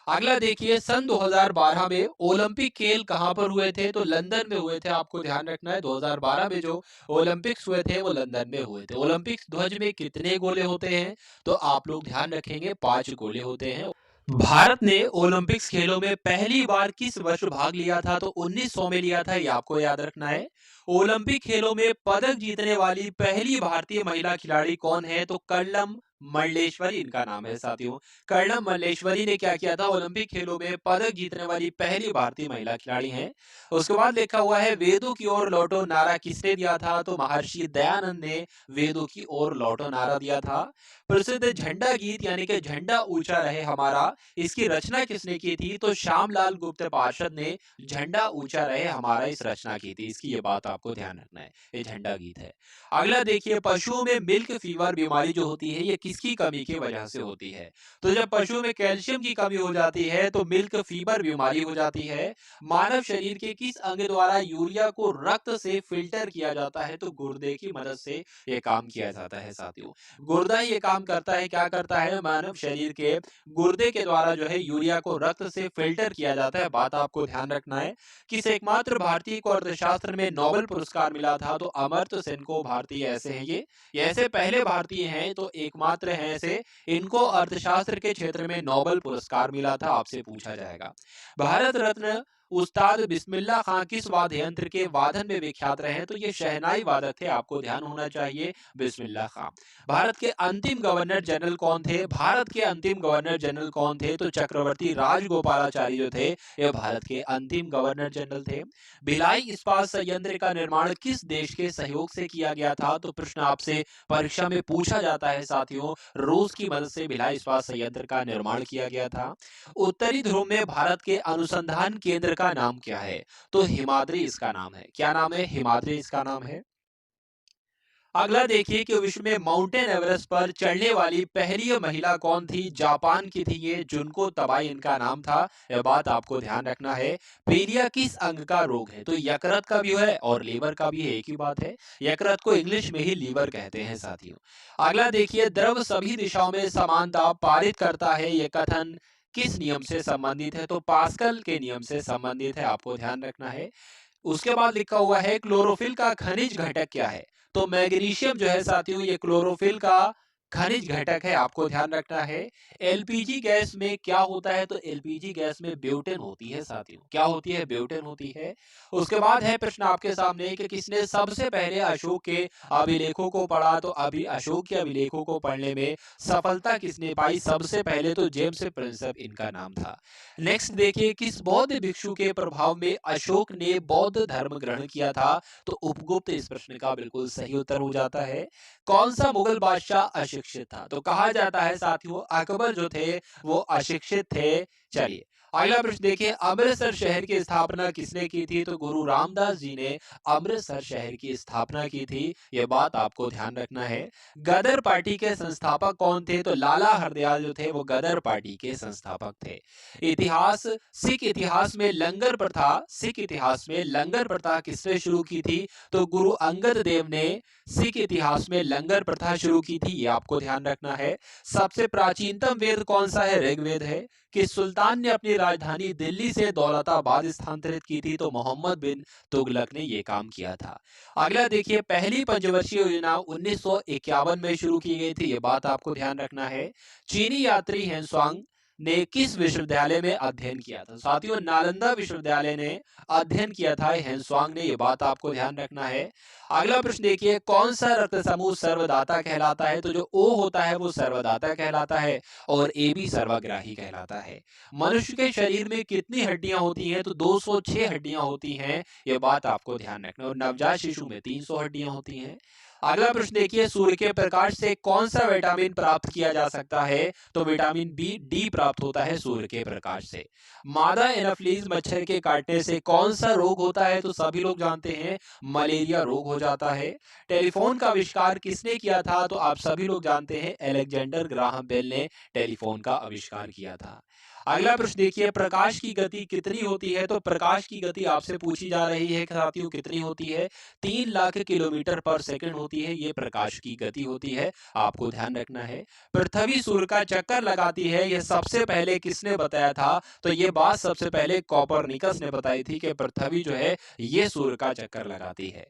अगला देखिए, सन 2012 में ओलंपिक खेल कहां पर हुए थे, तो लंदन में हुए थे। आपको ध्यान रखना है, 2012 में जो ओलंपिक्स हुए थे वो लंदन में हुए थे। ओलंपिक्स ध्वज में कितने गोले होते हैं, तो आप लोग ध्यान रखेंगे 5 गोले होते हैं। भारत ने ओलंपिक्स खेलों में पहली बार किस वर्ष भाग लिया था, तो 1900 में लिया था, ये आपको याद रखना है। ओलंपिक खेलों में पदक जीतने वाली पहली भारतीय महिला खिलाड़ी कौन है, तो कर्णम मल्लेश्वरी इनका नाम है साथियों। कर्णम मल्लेश्वरी ने क्या किया था, ओलंपिक खेलों में पदक जीतने वाली पहली भारतीय महिला खिलाड़ी हैं। उसके बाद लिखा हुआ है, वेदों की ओर लौटो नारा किसने दिया था, तो महर्षि दयानंद ने वेदों की ओर लौटो नारा दिया था। प्रसिद्ध झंडा गीत यानी कि झंडा ऊंचा रहे हमारा, इसकी रचना किसने की थी, तो श्यामलाल गुप्त पार्षद ने झंडा ऊंचा रहे हमारा इस रचना की थी। इसकी ये बात आपको ध्यान रखना है, ये झंडा गीत है। अगला देखिए, पशुओं में मिल्क फीवर बीमारी जो होती है ये किसकी कमी की वजह से होती है, तो जब पशुओं में कैल्शियम की कमी हो जाती है तो मिल्क फीवर बीमारी हो जाती है। मानव शरीर के किस अंग द्वारा यूरिया को रक्त से फिल्टर किया जाता है, तो गुर्दे की मदद से ये काम किया जाता है साथियों। गुर्दा ये काम करता है, क्या करता है, मानव शरीर के गुर्दे के द्वारा जो है यूरिया को रक्त से फिल्टर किया जाता है। बात आपको ध्यान रखना है। किस एकमात्र भारतीय को अर्थशास्त्र में नोबेल पुरस्कार मिला था, तो अमर्त्य सेन को भारतीय ऐसे हैं ये ऐसे पहले भारतीय हैं, तो एकमात्र हैं ऐसे, इनको अर्थशास्त्र के क्षेत्र में नोबेल पुरस्कार मिला था। आपसे पूछा जाएगा। भारत रत्न उस्ताद बिस्मिल्लाह खां किस वाद्य यंत्र के वादन में विख्यात रहे, तो ये शहनाई वादक थे। आपको ध्यान होना चाहिए, बिस्मिल्लाह खां। भारत के अंतिम गवर्नर जनरल कौन थे, भारत के अंतिम गवर्नर जनरल कौन थे, तो चक्रवर्ती राजगोपालाचारी जो थे ये भारत के अंतिम गवर्नर जनरल थे। भिलाई इस्पात संयंत्र का निर्माण किस देश के सहयोग से किया गया था, तो प्रश्न आपसे परीक्षा में पूछा जाता है साथियों। रूस की मदद से भिलाई इस्पात संयंत्र का निर्माण किया गया था। उत्तरी ध्रुव में भारत के अनुसंधान केंद्र का नाम क्या है, तो हिमाद्री इसका नाम है। क्या नाम है, हिमाद्री इसका नाम है। अगला देखिए कि विश्व में माउंटेन एवरेस्ट पर चढ़ने वाली पहली महिला कौन थी, जापान की थी ये, जुनको तबाई इनका नाम था। यह बात आपको ध्यान रखना है। पीलिया किस अंग का रोग है, तो यकृत का भी है और लीवर का भी है, एक ही बात है। यकृत को इंग्लिश में ही लीवर कहते हैं साथियों। अगला देखिए, द्रव सभी दिशाओं में समानता पारित करता है, यह कथन किस नियम से संबंधित है, तो पास्कल के नियम से संबंधित है। आपको ध्यान रखना है। उसके बाद लिखा हुआ है, क्लोरोफिल का खनिज घटक क्या है, तो मैग्नीशियम जो है साथियों ये क्लोरोफिल का खनिज घटक है। आपको ध्यान रखना है। एलपीजी गैस में क्या होता है, तो एलपीजी गैस में ब्यूटेन होती है साथियों। क्या होती है, ब्यूटेन होती है। उसके बाद है प्रश्न आपके सामने कि किसने सबसे पहले अशोक के अभिलेखों को पढ़ा, तो अभी अशोक के अभिलेखों को पढ़ने में सफलता किसने पाई सबसे पहले, तो जेम्स प्रिंसेप इनका नाम था। नेक्स्ट देखिए, किस बौद्ध भिक्षु के प्रभाव में अशोक ने बौद्ध धर्म ग्रहण किया था, तो उपगुप्त इस प्रश्न का बिल्कुल सही उत्तर हो जाता है। कौन सा मुगल बादशाह अशिक्षित था, तो कहा जाता है साथियों अकबर जो थे वो अशिक्षित थे। चलिए अगला प्रश्न देखिए, अमृतसर शहर की स्थापना किसने की थी, तो गुरु रामदास जी ने अमृतसर शहर की स्थापना की थी। यह बात आपको ध्यान रखना है। गदर पार्टी के संस्थापक कौन थे, तो लाला हरदयाल जो थे वो गदर पार्टी के संस्थापक थे। इतिहास, सिख इतिहास में लंगर प्रथा, सिख इतिहास में लंगर प्रथा किसने शुरू की थी, तो गुरु अंगद देव ने सिख इतिहास में लंगर प्रथा शुरू की थी। ये आपको ध्यान रखना है। सबसे प्राचीनतम वेद कौन सा है, ऋग्वेद है। किस सुल्तान ने अपनी राजधानी दिल्ली से दौलताबाद स्थानांतरित की थी, तो मोहम्मद बिन तुगलक ने यह काम किया था। अगला देखिए, पहली पंचवर्षीय योजना 1951 में शुरू की गई थी। ये बात आपको ध्यान रखना है। चीनी यात्री हेनसुआंग ने किस विश्वविद्यालय में अध्ययन किया था, साथियों नालंदा विश्वविद्यालय ने अध्ययन किया था हेनसुआंग ने। ये बात आपको ध्यान रखना है। अगला प्रश्न देखिए, कौन सा रक्त समूह सर्वदाता कहलाता है, तो जो ओ होता है वो सर्वदाता कहलाता है और ए भी सर्वग्राही कहलाता है। मनुष्य के शरीर में कितनी हड्डियां होती हैं, तो 206 हड्डियां होती हैं। ये बात आपको ध्यान रखना। और नवजात शिशु में 300 हड्डियां होती हैं। अगला प्रश्न देखिए, सूर्य के प्रकाश से कौन सा विटामिन प्राप्त किया जा सकता है? तो विटामिन बी डी प्राप्त होता है सूर्य के प्रकाश से। मादा एनाफ्लीज मच्छर के काटने से कौन सा रोग होता है? तो सभी लोग जानते हैं, मलेरिया रोग हो जाता है। टेलीफोन का आविष्कार किसने किया था? तो आप सभी लोग जानते हैं, अलेक्जेंडर ग्राहम बेल ने टेलीफोन का आविष्कार किया था। अगला प्रश्न देखिए, प्रकाश की गति कितनी होती है? तो प्रकाश की गति आपसे पूछी जा रही है कि साथियों कितनी होती है? 3 लाख किलोमीटर पर सेकंड होती है, ये प्रकाश की गति होती है, आपको ध्यान रखना है। पृथ्वी सूर्य का चक्कर लगाती है, यह सबसे पहले किसने बताया था? तो ये बात सबसे पहले कोपरनिकस ने बताई थी कि पृथ्वी जो है ये सूर्य का चक्कर लगाती है।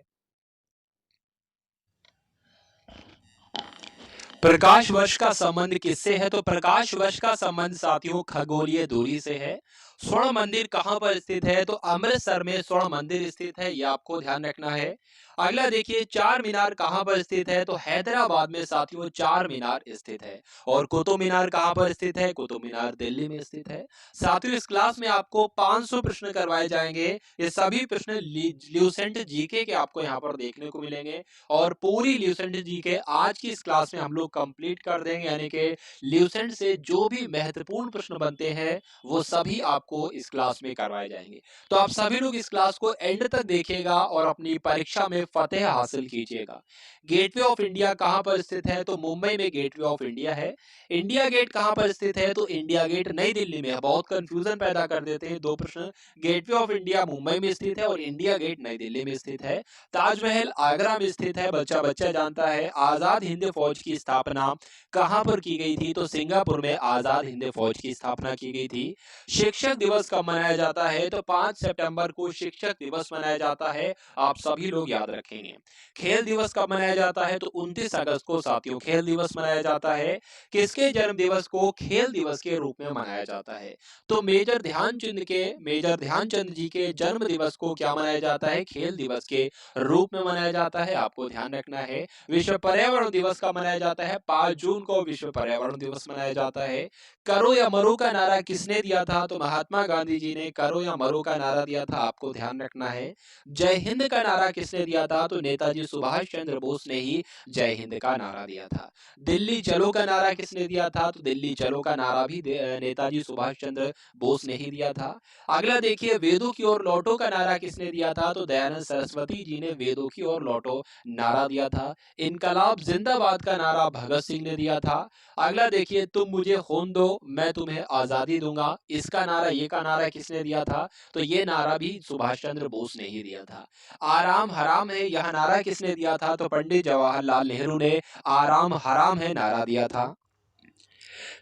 प्रकाश वर्ष का संबंध किससे है? तो प्रकाश वर्ष का संबंध साथियों खगोलीय दूरी से है। स्वर्ण मंदिर कहां पर स्थित है? तो अमृतसर में स्वर्ण मंदिर स्थित है, यह आपको ध्यान रखना है। अगला देखिए, चार मीनार कहां पर स्थित है? तो हैदराबाद में साथियों चार मीनार स्थित है। और कुतुब मीनार कहां पर स्थित है? कुतुब मीनार दिल्ली में स्थित है। साथियों, इस क्लास में आपको 500 प्रश्न करवाए जाएंगे। ये सभी प्रश्न ल्यूसेंट जीके के आपको यहाँ पर देखने को मिलेंगे। और पूरी ल्यूसेंट जीके आज की इस क्लास में हम लोग कंप्लीट कर देंगे, यानी कि ल्यूसेंट से जो भी महत्वपूर्ण प्रश्न बनते हैं वो सभी आपको इस क्लास में करवाए जाएंगे। तो आप सभी लोग इस क्लास को एंड तक देखिएगा और अपनी परीक्षा में फतेह हासिल कीजिएगा। गेटवे ऑफ इंडिया कहां पर स्थित है? तो मुंबई में गेटवे ऑफ इंडिया है। इंडिया गेट कहां पर स्थित है? तो इंडिया गेट नई दिल्ली में है। बहुत कंफ्यूजन पैदा कर देते हैं दो प्रश्न। गेटवे ऑफ इंडिया मुंबई में स्थित है और इंडिया गेट नई दिल्ली में स्थित है। ताजमहल आगरा में स्थित है, बच्चा बच्चा जानता है। आजाद हिंद फौज की स्थापना कहां पर की गई थी? तो सिंगापुर में आजाद हिंद फौज की स्थापना की गई थी। शिक्षक दिवस कब मनाया जाता है? तो 5 सितंबर को शिक्षक दिवस मनाया जाता है, आप सभी लोग याद रखेंगे। खेल दिवस कब मनाया जाता है? तो 29 अगस्त को साथियों खेल दिवस मनाया जाता है। किसके जन्म दिवस को खेल दिवस के रूप में मनाया जाता है? तो मेजर ध्यानचंद जी के जन्म दिवस को क्या मनाया जाता है? खेल दिवस के रूप में मनाया जाता है, आपको ध्यान रखना है। विश्व पर्यावरण दिवस का मनाया जाता है 5 जून को विश्व पर्यावरण दिवस मनाया जाता है। करो या मरो का नारा किसने दिया था? तो महात्मा गांधी जी ने करो या मरो का नारा दिया था, आपको ध्यान रखना है। जय हिंद का नारा किसने दिया था? तो नेताजी सुभाष चंद्र बोस ने ही जय हिंद का नारा दिया था। दिल्ली चलो का नारा किसने दिया था? तो दिल्ली चलो का नारा भी नेताजी सुभाष चंद्र बोस ने ही दिया था। अगला देखिए, वेदों की ओर लौटो का नारा किसने दिया था? तो दयानंद सरस्वती जी ने वेदों की ओर लौटो नारा दिया था। इनकलाब जिंदाबाद का नारा भगत सिंह ने दिया था। अगला देखिए, तुम मुझे खून दो मैं तुम्हें आजादी दूंगा, इसका नारा ये का नारा किसने दिया था? तो ये नारा भी सुभाष चंद्र बोस ने ही दिया था। आराम हराम है यह नारा किसने दिया था? तो पंडित जवाहरलाल नेहरू ने आराम हराम है नारा दिया था।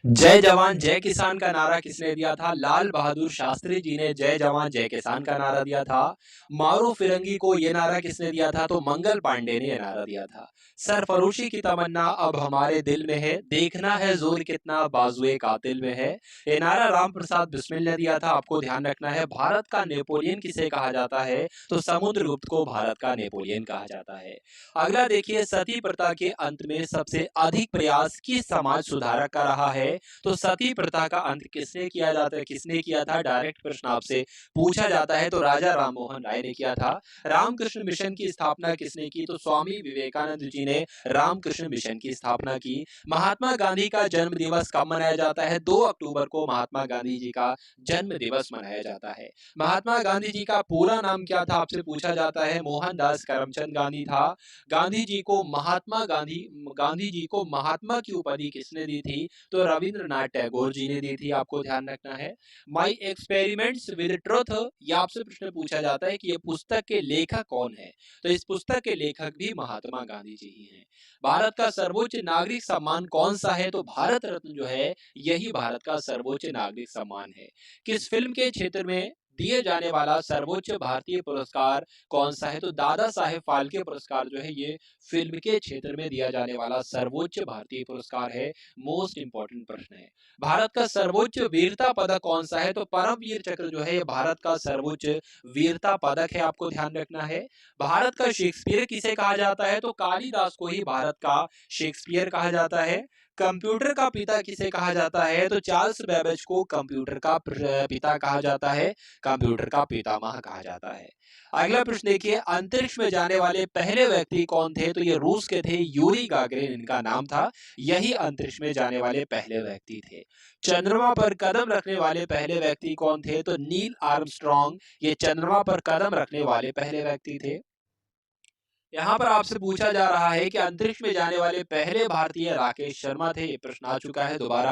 जय जवान जय किसान का नारा किसने दिया था? लाल बहादुर शास्त्री जी ने जय जवान जय किसान का नारा दिया था। मारो फिरंगी को यह नारा किसने दिया था? तो मंगल पांडे ने यह नारा दिया था। सरफरोशी की तमन्ना अब हमारे दिल में है, देखना है जोर कितना बाजुए कातिल में है। ये नारा राम प्रसाद बिस्मिल ने दिया था, आपको ध्यान रखना है। भारत का नेपोलियन किसे कहा जाता है? तो समुद्रगुप्त को भारत का नेपोलियन कहा जाता है। अगला देखिए, सती प्रथा के अंत में सबसे अधिक प्रयास किस समाज सुधारक का रहा है? तो सती प्रथा का अंत किसने किया था? डायरेक्ट प्रश्न आपसे पूछा जाता है, तो राजा राममोहन राय ने किया था। रामकृष्ण मिशन की स्थापना किसने की? तो स्वामी विवेकानंद जी ने रामकृष्ण मिशन की स्थापना की। महात्मा गांधी का जन्म दिवस कब मनाया जाता है? 2 अक्टूबर को महात्मा गांधी जी का जन्म दिवस मनाया जाता है। महात्मा गांधी जी का पूरा नाम क्या था? आपसे पूछा जाता है। मोहनदास करमचंद गांधी था। गांधी जी को गांधी जी को महात्मा की उपाधि किसने दी थी? तो रविंद्रनाथ टैगोर जी ने दी थी, आपको ध्यान रखना है। माई एक्सपेरिमेंट्स विद ट्रुथ, ये आपसे प्रश्न पूछा जाता है कि ये पुस्तक के लेखक कौन है? तो इस पुस्तक के लेखक भी महात्मा गांधी जी ही हैं। भारत का सर्वोच्च नागरिक सम्मान कौन सा है? तो भारत रत्न जो है यही भारत का सर्वोच्च नागरिक सम्मान है। किस फिल्म के क्षेत्र में दिए जाने वाला सर्वोच्च भारतीय पुरस्कार कौन सा है? तो दादा साहेब फाल्के पुरस्कार जो है ये फिल्म के क्षेत्र में दिया जाने वाला सर्वोच्च भारतीय पुरस्कार है। मोस्ट इंपॉर्टेंट प्रश्न है। भारत का सर्वोच्च वीरता पदक कौन सा है? तो परमवीर चक्र जो है ये भारत का सर्वोच्च वीरता पदक है, आपको ध्यान रखना है। भारत का शेक्सपियर किसे कहा जाता है? तो कालिदास को ही भारत का शेक्सपियर कहा जाता है। कंप्यूटर का पिता किसे कहा जाता है? तो चार्ल्स बेबेज को कंप्यूटर का पिता कहा जाता है, कंप्यूटर का पितामह कहा जाता है। अगला प्रश्न देखिए, अंतरिक्ष में जाने वाले पहले व्यक्ति कौन थे? तो ये रूस के थे, यूरी गागरिन इनका नाम था। यही अंतरिक्ष में जाने वाले पहले व्यक्ति थे। चंद्रमा पर कदम रखने वाले पहले व्यक्ति कौन थे? तो नील आर्मस्ट्रॉन्ग ये चंद्रमा पर कदम रखने वाले पहले व्यक्ति थे। यहाँ पर आपसे पूछा जा रहा है कि अंतरिक्ष में जाने वाले पहले भारतीय राकेश शर्मा थे। ये प्रश्न आ चुका है दोबारा।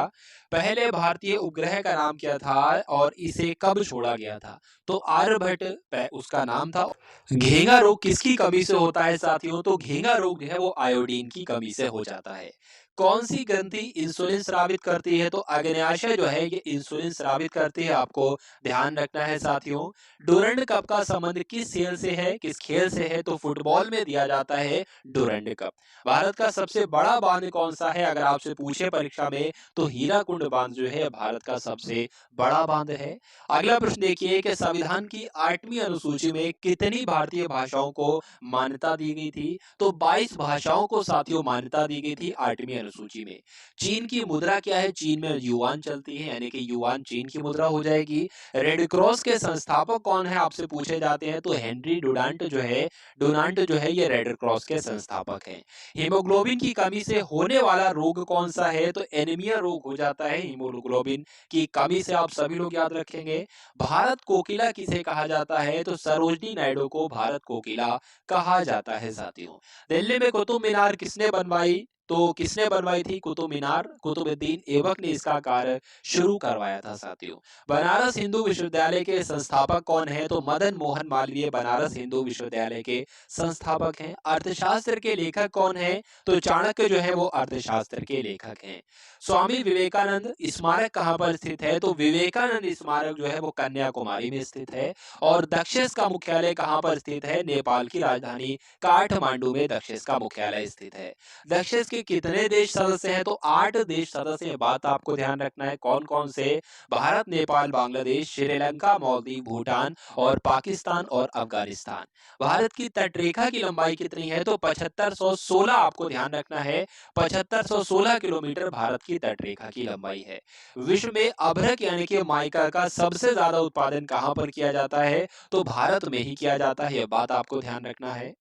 पहले भारतीय उपग्रह का नाम क्या था और इसे कब छोड़ा गया था? तो आर्यभट्ट उसका नाम था। घेंगा रोग किसकी कमी से होता है साथियों? तो घेंगा रोग जो है वो आयोडीन की कमी से हो जाता है। कौन सी ग्रंथि इंसुलिन स्रावित करती है? तो अग्न्याशय जो है ये इंसुलिन स्रावित करती है, आपको ध्यान रखना है साथियों। डुरंड कप का संबंध किस खेल से है? किस खेल से है? तो फुटबॉल में दिया जाता है डुरंड कप। भारत का सबसे बड़ा बांध कौन सा है? अगर आपसे पूछे परीक्षा में तो हीराकुंड बांध जो है भारत का सबसे बड़ा बांध है। अगला प्रश्न देखिए कि संविधान की 8वीं अनुसूची में कितनी भारतीय भाषाओं को मान्यता दी गई थी? तो 22 भाषाओं को साथियों मान्यता दी गई थी 8वीं अनुसूची में। चीन की मुद्रा क्या है? चीन में युआन चलती है, यानी कि युआन चीन की मुद्रा हो जाएगी। रेड क्रॉस के संस्थापक कौन है? आपसे पूछे जाते हैं तो हेनरी डुनांट जो है ये रेड क्रॉस के संस्थापक हैं। हीमोग्लोबिन की कमी से होने वाला रोग कौन सा है? तो एनीमिया रोग हो जाता है हीमोग्लोबिन की कमी से, आप सभी लोग याद रखेंगे। भारत कोकिला किसे कहा जाता है? तो सरोजनी नायडू को भारत कोकिला कहा जाता है साथियों। दिल्ली में कुतुब मीनार किसने बनवाई? तो किसने बनवाई थी कुतुब मीनार? कुतुबुद्दीन ऐबक ने इसका कार्य शुरू करवाया था साथियों। बनारस हिंदू विश्वविद्यालय के संस्थापक कौन है? तो मदन मोहन मालवीय बनारस हिंदू विश्वविद्यालय के संस्थापक हैं। अर्थशास्त्र के लेखक कौन है? तो चाणक्य जो है वो अर्थशास्त्र के लेखक हैं। स्वामी विवेकानंद स्मारक कहाँ पर स्थित है? तो विवेकानंद स्मारक जो है वो कन्याकुमारी में स्थित है। और दक्षिस का मुख्यालय कहाँ पर स्थित है? नेपाल की राजधानी काठमांडू में दक्षिस का मुख्यालय स्थित है। दक्षिस के कितने देश सदस्य हैं? तो 8 देश सदस्य हैं। बात आपको ध्यान रखना है, कौन कौन से? भारत, नेपाल, बांग्लादेश, श्रीलंका, मालदीव, भूटान और पाकिस्तान और अफगानिस्तान। भारत की तटरेखा की लंबाई कितनी है? तो 7516, आपको ध्यान रखना है 7516 किलोमीटर भारत की तटरेखा की लंबाई है। विश्व में अभ्रक यानी कि माइका का सबसे ज्यादा उत्पादन कहाँ पर किया जाता है? तो भारत में ही किया जाता है, यह बात आपको ध्यान रखना है।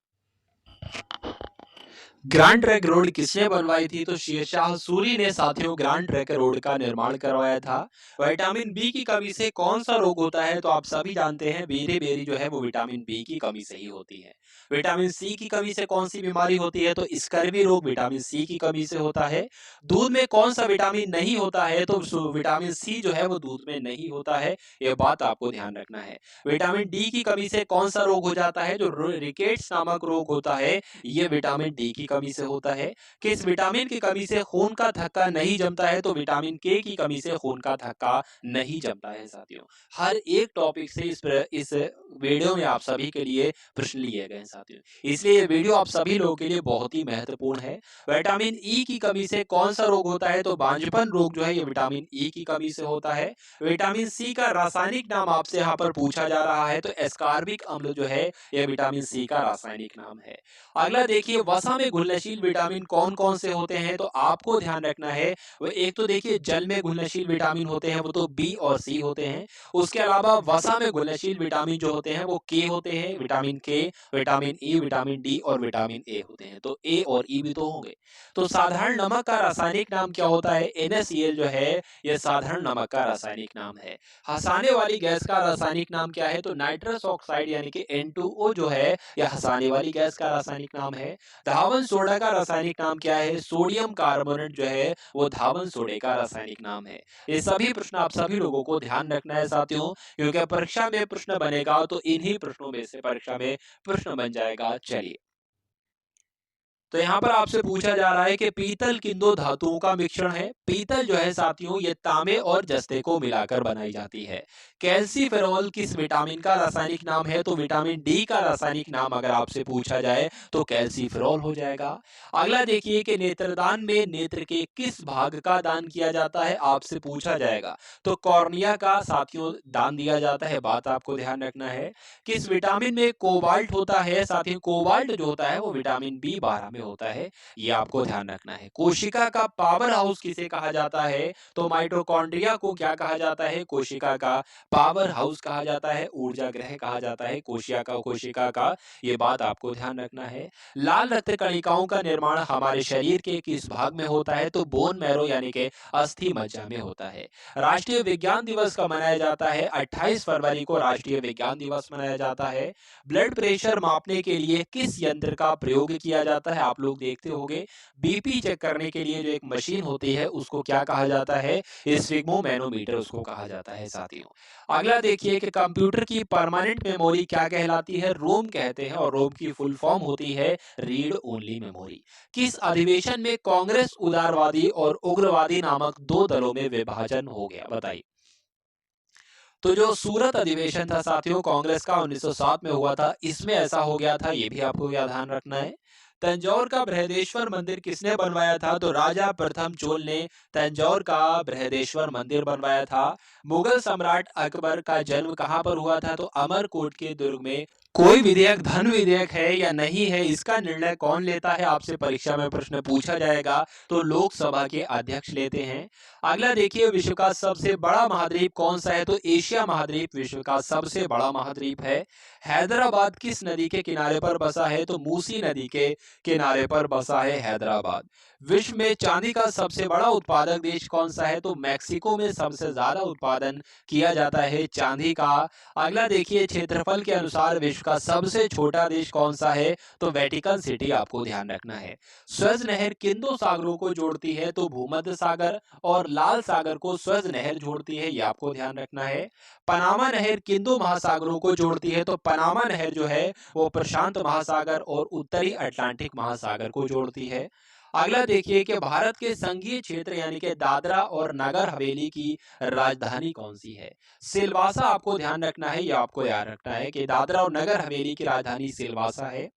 ग्रैंड ट्रैंक रोड किसने बनवाई थी? तो शेरशाह सूरी ने साथियों ग्रैंड ट्रैंक रोड का निर्माण करवाया था। विटामिन बी की कमी से कौन सा रोग होता है? तो आप सभी जानते हैं बेरी बेरी जो है वो विटामिन बी की कमी से ही होती है। विटामिन सी की कमी से कौन सी बीमारी होती है? तो स्कर्वी रोग विटामिन सी की कमी से होता है। दूध में कौन सा विटामिन नहीं होता है? तो विटामिन सी जो है वो दूध में नहीं होता है, यह बात आपको ध्यान रखना है। विटामिन डी की कमी से कौन सा रोग हो जाता है? जो रिकेट्स नामक रोग होता है, ये विटामिन डी की कमी से होता है। किस विटामिन की कमी से खून का थक्का नहीं जमता है? तो विटामिन के की कमी से खून का थक्का नहीं जमता है साथियों। हर एक टॉपिक से इस वीडियो में आप सभी के लिए प्रश्न लिए गए हैं साथियों, इसलिए ये वीडियो आप सभी लोगों के लिए बहुत ही महत्वपूर्ण है। विटामिन ई की कमी से कौन सा रोग होता है? तो बांझपन रोग जो है ये विटामिन ई की कमी से होता है। विटामिन सी का रासायनिक नाम आपसे यहाँ पर पूछा जा रहा है, तो एस्कॉर्बिक अम्ल जो है यह विटामिन सी का रासायनिक नाम है। अगला देखिए, वसा में घुलनशील विटामिन कौन कौन से होते हैं? तो आपको ध्यान रखना है, वो एक तो देखिए जल में घुलनशील विटामिन होते हैं, वो तो बी और सी होते हैं। उसके अलावा वसा में घुलनशील विटामिन जो होते हैं वो के होते हैं, विटामिन के, विटामिन ई, विटामिन डी और विटामिन ए होते हैं। तो ए और ई भी तो होंगे। तो साधारण नमक का रासायनिक नाम क्या होता है? NaCl जो है यह साधारण नमक का रासायनिक नाम है। हंसाने वाली गैस का रासायनिक नाम क्या है? तो नाइट्रस ऑक्साइड यानी कि N2O जो है यह हंसाने वाली गैस का रासायनिक नाम है। धावन सोडा का रासायनिक नाम क्या है? सोडियम कार्बोनेट जो है वो धावन सोडे का रासायनिक नाम है। ये सभी प्रश्न आप सभी लोगों को ध्यान रखना है साथियों, क्योंकि परीक्षा में प्रश्न बनेगा तो इन्हीं प्रश्नों में से परीक्षा में प्रश्न बन जाएगा। चलिए, तो यहाँ पर आपसे पूछा जा रहा है कि पीतल किन दो धातुओं का मिश्रण है? पीतल जो है साथियों ये तांबे और जस्ते को मिलाकर बनाई जाती है। कैल्सीफेरॉल किस विटामिन का रासायनिक नाम है? तो विटामिन डी का रासायनिक नाम अगर आपसे पूछा जाए तो कैल्सीफेरॉल हो जाएगा। अगला देखिए कि नेत्रदान में नेत्र के किस भाग का दान किया जाता है? आपसे पूछा जाएगा तो कॉर्निया का साथियों दान दिया जाता है, बात आपको ध्यान रखना है। किस विटामिन में कोबाल्ट होता है? साथियों कोबाल्ट जो होता है वो विटामिन B12 में होता है, ये आपको ध्यान रखना है। कोशिका का पावर हाउस किसे कहा जाता है? तो माइटोकॉन्ड्रिया को क्या कहा जाता है? कोशिका का पावर हाउस कहा जाता है, ऊर्जा गृह कहा जाता है कोशिका का, ये बात आपको ध्यान रखना है। लाल रक्त कणिकाओं का निर्माण हमारे शरीर के किस भाग में होता है? तो बोन मैरो यानी कि अस्थि मज्जा में होता है। राष्ट्रीय विज्ञान दिवस कब मनाया जाता है? 28 फरवरी को राष्ट्रीय विज्ञान दिवस मनाया जाता है। ब्लड प्रेशर मापने के लिए किस यंत्र का प्रयोग किया जाता है? आप लोग देखते होंगे बीपी चेक करने के लिए जो एक मशीन होती है उसको क्या कहा जाता है? स्फिग्मोमैनोमीटर उसको कहा जाता है साथियों। अगला देखिए कि कंप्यूटर की परमानेंट मेमोरी क्या कहलाती है? रोम कहते हैं, और रोम की फुल फॉर्म होती है रीड ओनली मेमोरी। किस अधिवेशन में कांग्रेस उदारवादी और उग्रवादी नामक दो दलों में विभाजन हो गया? बताइए। तो जो सूरत अधिवेशन था साथियों कांग्रेस का 1907 में हुआ था, इसमें ऐसा हो गया था, ये भी आपको क्या ध्यान रखना है। तंजौर का बृहदेश्वर मंदिर किसने बनवाया था? तो राजा प्रथम चोल ने तंजौर का बृहदेश्वर मंदिर बनवाया था। मुगल सम्राट अकबर का जन्म कहाँ पर हुआ था? तो अमरकोट के दुर्ग में। कोई विधेयक धन विधेयक है या नहीं है, इसका निर्णय कौन लेता है? आपसे परीक्षा में प्रश्न पूछा जाएगा, तो लोकसभा के अध्यक्ष लेते हैं। अगला देखिए, विश्व का सबसे बड़ा महाद्वीप कौन सा है? तो एशिया महाद्वीप विश्व का सबसे बड़ा महाद्वीप है। हैदराबाद किस नदी के किनारे पर बसा है? तो मूसी नदी के किनारे पर बसा है हैदराबाद। विश्व में चांदी का सबसे बड़ा उत्पादक देश कौन सा है? तो मैक्सिको में सबसे ज्यादा उत्पादन किया जाता है चांदी का। अगला देखिए, क्षेत्रफल के अनुसार विश्व का सबसे छोटा देश कौन सा है? तो वेटिकन सिटी आपको ध्यान रखना है। स्वेज नहर किन दो सागरों को जोड़ती है? तो भूमध्य सागर और लाल सागर को स्वेज नहर जोड़ती है, ये आपको ध्यान रखना है। पनामा नहर किन दो महासागरों को जोड़ती है? तो पनामा नहर जो है वो प्रशांत महासागर और उत्तरी अटलांटिक महासागर को जोड़ती है। अगला देखिए कि भारत के संघीय क्षेत्र यानी कि दादरा और नगर हवेली की राजधानी कौन सी है? सिलवासा आपको ध्यान रखना है, या आपको याद रखना है कि दादरा और नगर हवेली की राजधानी सिलवासा है।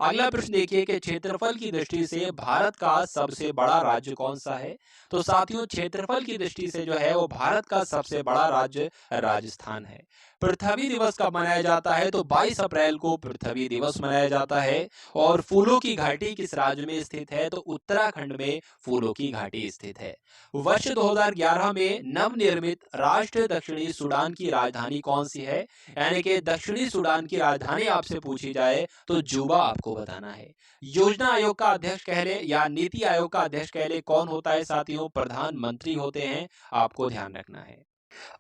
अगला प्रश्न देखिए कि क्षेत्रफल की दृष्टि से भारत का सबसे बड़ा राज्य कौन सा है? तो साथियों क्षेत्रफल की दृष्टि से जो है वो भारत का सबसे बड़ा राज्य राजस्थान है। पृथ्वी दिवस कब मनाया जाता है? तो 22 अप्रैल को पृथ्वी दिवस मनाया जाता है। और फूलों की घाटी किस राज्य में स्थित है? तो उत्तराखंड में फूलों की घाटी स्थित है। वर्ष 2011 में नवनिर्मित राष्ट्र दक्षिणी सूडान की राजधानी कौन सी है? यानी कि दक्षिणी सूडान की राजधानी आपसे पूछी जाए तो जुबा आपको बताना है। योजना आयोग का अध्यक्ष कह ले या नीति आयोग का अध्यक्ष कह ले, कौन होता है साथियों? प्रधानमंत्री होते हैं, आपको ध्यान रखना है।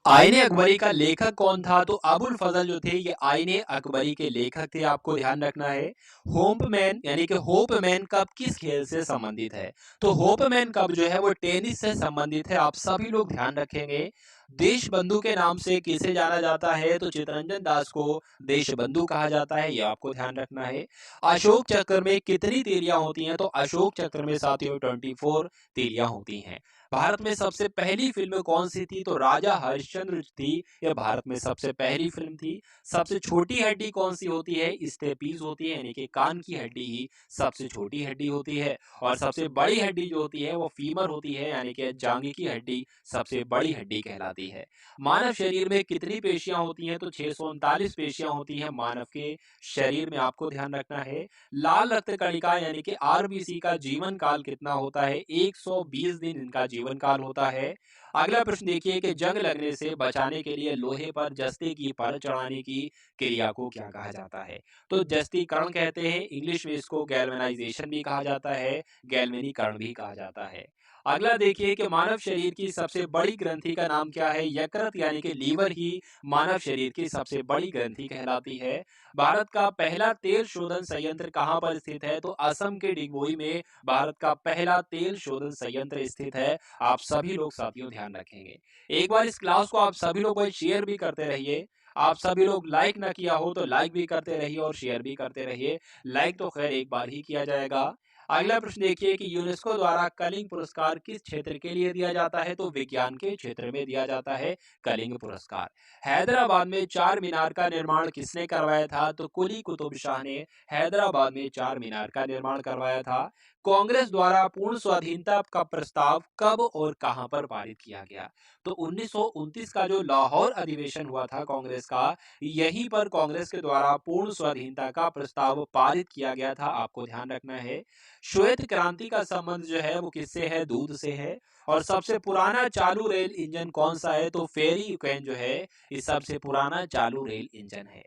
आईने अकबरी का लेखक कौन था? तो अबुल फजल जो थे ये आईने अकबरी के लेखक थे, आपको ध्यान रखना है। होपमैन यानी कि होपमैन कप किस खेल से संबंधित है? तो होपमैन कप जो है वो टेनिस से संबंधित है, आप सभी लोग ध्यान रखेंगे। देश बंधु के नाम से किसे जाना जाता है? तो चितरंजन दास को देश बंधु कहा जाता है, ये आपको ध्यान रखना है। अशोक चक्र में कितनी तीलियां होती हैं? तो अशोक चक्र में साथियों 24 तीलियां होती हैं। भारत में सबसे पहली फिल्म कौन सी थी? तो राजा हरिश्चंद्र थी, यह भारत में सबसे पहली फिल्म थी। सबसे छोटी हड्डी कौन सी होती है? स्टेपीज होती है, यानी कि कान की हड्डी ही सबसे छोटी हड्डी होती है। और सबसे बड़ी हड्डी जो होती है वो फीमर होती है, यानी कि जांघ की हड्डी सबसे बड़ी हड्डी कहलाती है। मानव शरीर में कितनी पेशियां होती हैं? तो 639 पेशियां होती हैं मानव के शरीर में, आपको ध्यान रखना है। लाल रक्त कणिका यानी कि आरबीसी का जीवन काल कितना होता है? 120 दिन इनका जीवन काल होता है। अगला प्रश्न देखिए कि जंग लगने से बचाने के लिए लोहे पर जस्ते की परत चढ़ाने की क्रिया को क्या कहा जाता है? तो जस्तीकरण कहते हैं, इंग्लिश में इसको गैल्वेनाइजेशन भी कहा जाता है, गैल्वेनीकरण भी कहा जाता है। अगला देखिए कि मानव शरीर की सबसे बड़ी ग्रंथि का नाम क्या है? यकृत यानी कि लीवर ही मानव शरीर की सबसे बड़ी ग्रंथि कहलाती है। भारत का पहला तेल शोधन संयंत्र कहाँ पर स्थित है? तो असम के डिगबोई में भारत का पहला तेल शोधन संयंत्र स्थित है, आप सभी लोग साथियों ध्यान रखेंगे। एक बार इस क्लास को आप सभी लोग शेयर भी करते रहिए। आप सभी लोग लाइक ना किया हो तो लाइक भी करते रहिए और शेयर भी करते रहिए। लाइक तो खैर एक बार ही किया जाएगा। अगला प्रश्न देखिए कि यूनेस्को द्वारा कलिंग पुरस्कार किस क्षेत्र के लिए दिया जाता है? तो विज्ञान के क्षेत्र में दिया जाता है कलिंग पुरस्कार। हैदराबाद में चार मीनार का निर्माण किसने करवाया था? तो कुली कुतुब शाह ने हैदराबाद में चार मीनार का निर्माण करवाया था। कांग्रेस द्वारा पूर्ण स्वाधीनता का प्रस्ताव कब और कहां पर पारित किया गया? तो 1929 का जो लाहौर अधिवेशन हुआ था कांग्रेस का, यहीं पर कांग्रेस के द्वारा पूर्ण स्वाधीनता का प्रस्ताव पारित किया गया था, आपको ध्यान रखना है। श्वेत क्रांति का संबंध जो है वो किससे है? दूध से है। और सबसे पुराना चालू रेल इंजन कौन सा है? तो फेरी यूक्रेन जो है ये सबसे पुराना चालू रेल इंजन है।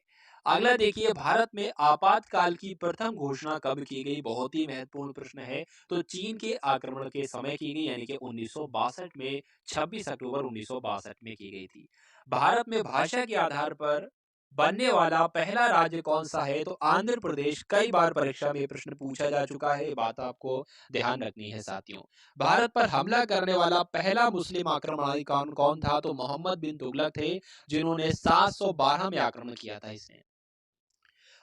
अगला देखिए, भारत में आपातकाल की प्रथम घोषणा कब की गई? बहुत ही महत्वपूर्ण प्रश्न है। तो चीन के आक्रमण के समय की गई, यानी कि 1962 में, 26 अक्टूबर 1962 में की गई थी। भारत में भाषा के आधार पर बनने वाला पहला राज्य कौन सा है? तो आंध्र प्रदेश। कई बार परीक्षा में प्रश्न पूछा जा चुका है, ये बात आपको ध्यान रखनी है साथियों। भारत पर हमला करने वाला पहला मुस्लिम आक्रमणकारी कौन कौन था? तो मोहम्मद बिन तुगलक थे, जिन्होंने 712 में आक्रमण किया था इसने।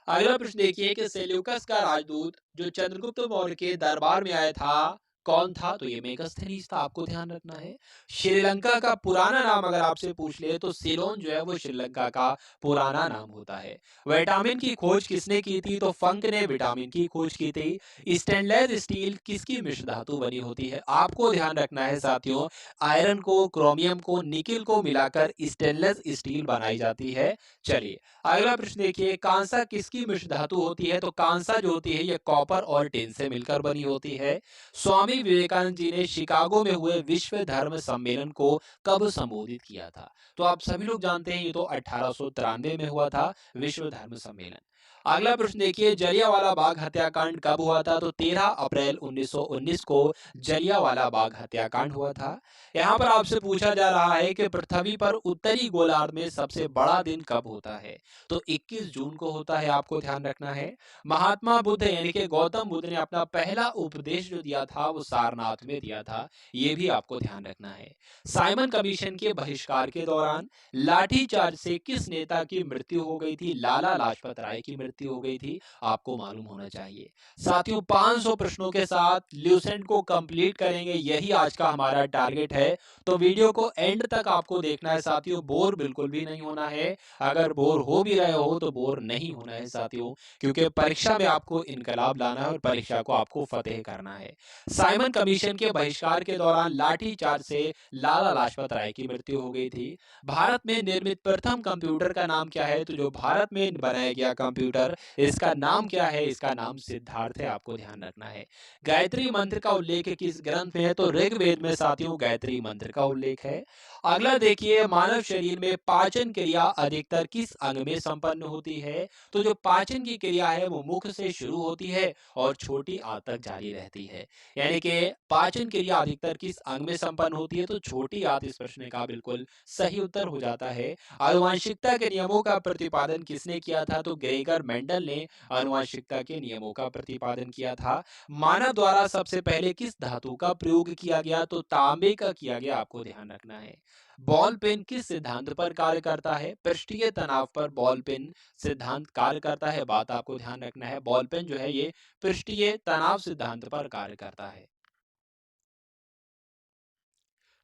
अगला प्रश्न देखिए कि सेल्यूकस का राजदूत जो चंद्रगुप्त मौर्य के दरबार में आया था, कौन था? तो ये मेगास्थनीज था, आपको ध्यान रखना है। श्रीलंका का पुराना नाम अगर आपसे पूछ ले तो सिलोन जो है वो श्रीलंका का पुराना नाम होता है। विटामिन की खोज किसने की थी? तो फंक ने विटामिन की खोज की थी। स्टेनलेस स्टील किसकी मिश्र धातु बनी होती है? आपको ध्यान रखना है साथियों, आयरन को, क्रोमियम को, निकिल को मिलाकर स्टेनलेस स्टील बनाई जाती है। चलिए अगला प्रश्न देखिए, कांसा किसकी मिश्र धातु होती है? तो कांसा जो होती है ये कॉपर और टिन से मिलकर बनी होती है। स्वामी विवेकानंद जी ने शिकागो में हुए विश्व धर्म सम्मेलन को कब संबोधित किया था? तो आप सभी लोग जानते हैं ये तो 1893 में हुआ था विश्व धर्म सम्मेलन। अगला प्रश्न देखिए, जलियांवाला बाग हत्याकांड कब हुआ था? तो 13 अप्रैल 1919 को जलियांवाला बाग हत्याकांड हुआ था। यहाँ पर आपसे पूछा जा रहा है कि पृथ्वी पर उत्तरी गोलार्ध में सबसे बड़ा दिन कब होता है? तो 21 जून को होता है, आपको ध्यान रखना है। महात्मा बुद्ध यानी कि गौतम बुद्ध ने अपना पहला उपदेश जो दिया था वो सारनाथ में दिया था, ये भी आपको ध्यान रखना है। साइमन कमीशन के बहिष्कार के दौरान लाठीचार्ज से किस नेता की मृत्यु हो गई थी? लाला लाजपत राय की मृत्यु हो गई थी, आपको मालूम होना चाहिए। साथियों 500 प्रश्नों के साथ ल्यूसेंट को कंप्लीट करेंगे, यही आज का हमारा टारगेट है। तो वीडियो को एंड तक आपको देखना है साथियों, बोर बिल्कुल भी नहीं होना है। अगर बोर हो भी रहे हो तो बोर नहीं होना है साथियों, क्योंकि परीक्षा में आपको इनकलाब लाना है और परीक्षा को आपको फतेह करना है। साइमन कमीशन के बहिष्कार के दौरान लाठीचार्ज से लाला लाजपत राय की मृत्यु हो गई थी। भारत में निर्मित प्रथम कंप्यूटर का नाम क्या है? तो जो भारत में बनाया गया कंप्यूटर, इसका नाम क्या है? इसका नाम सिद्धार्थ है, आपको ध्यान रखना है। गायत्री मंत्र का उल्लेख किस ग्रंथ में है? तो ऋग्वेद में साथियों गायत्री मंत्र का उल्लेख है। अगला देखिए, मानव शरीर में पाचन क्रिया अधिकतर किस अंग में संपन्न होती है? तो जो पाचन की क्रिया है वो मुख से शुरू होती है और छोटी आंत तक जारी रहती है। यानी कि पाचन क्रिया अधिकतर किस अंग में संपन्न होती है? तो छोटी आंत इस प्रश्न का बिल्कुल सही उत्तर हो जाता है। आनुवंशिकता के नियमों का प्रतिपादन किसने किया था? तो ग्रेगर मेंडल ने आनुवंशिकता के नियमों का प्रतिपादन किया था। मानव द्वारा सबसे पहले किस धातु का प्रयोग किया गया? तो तांबे का किया गया, आपको ध्यान रखना है। बॉल पेन किस सिद्धांत पर कार्य करता है? पृष्ठीय तनाव पर बॉल पेन सिद्धांत कार्य करता है, बात आपको ध्यान रखना है। बॉल पेन जो है ये पृष्ठीय तनाव सिद्धांत पर कार्य करता है।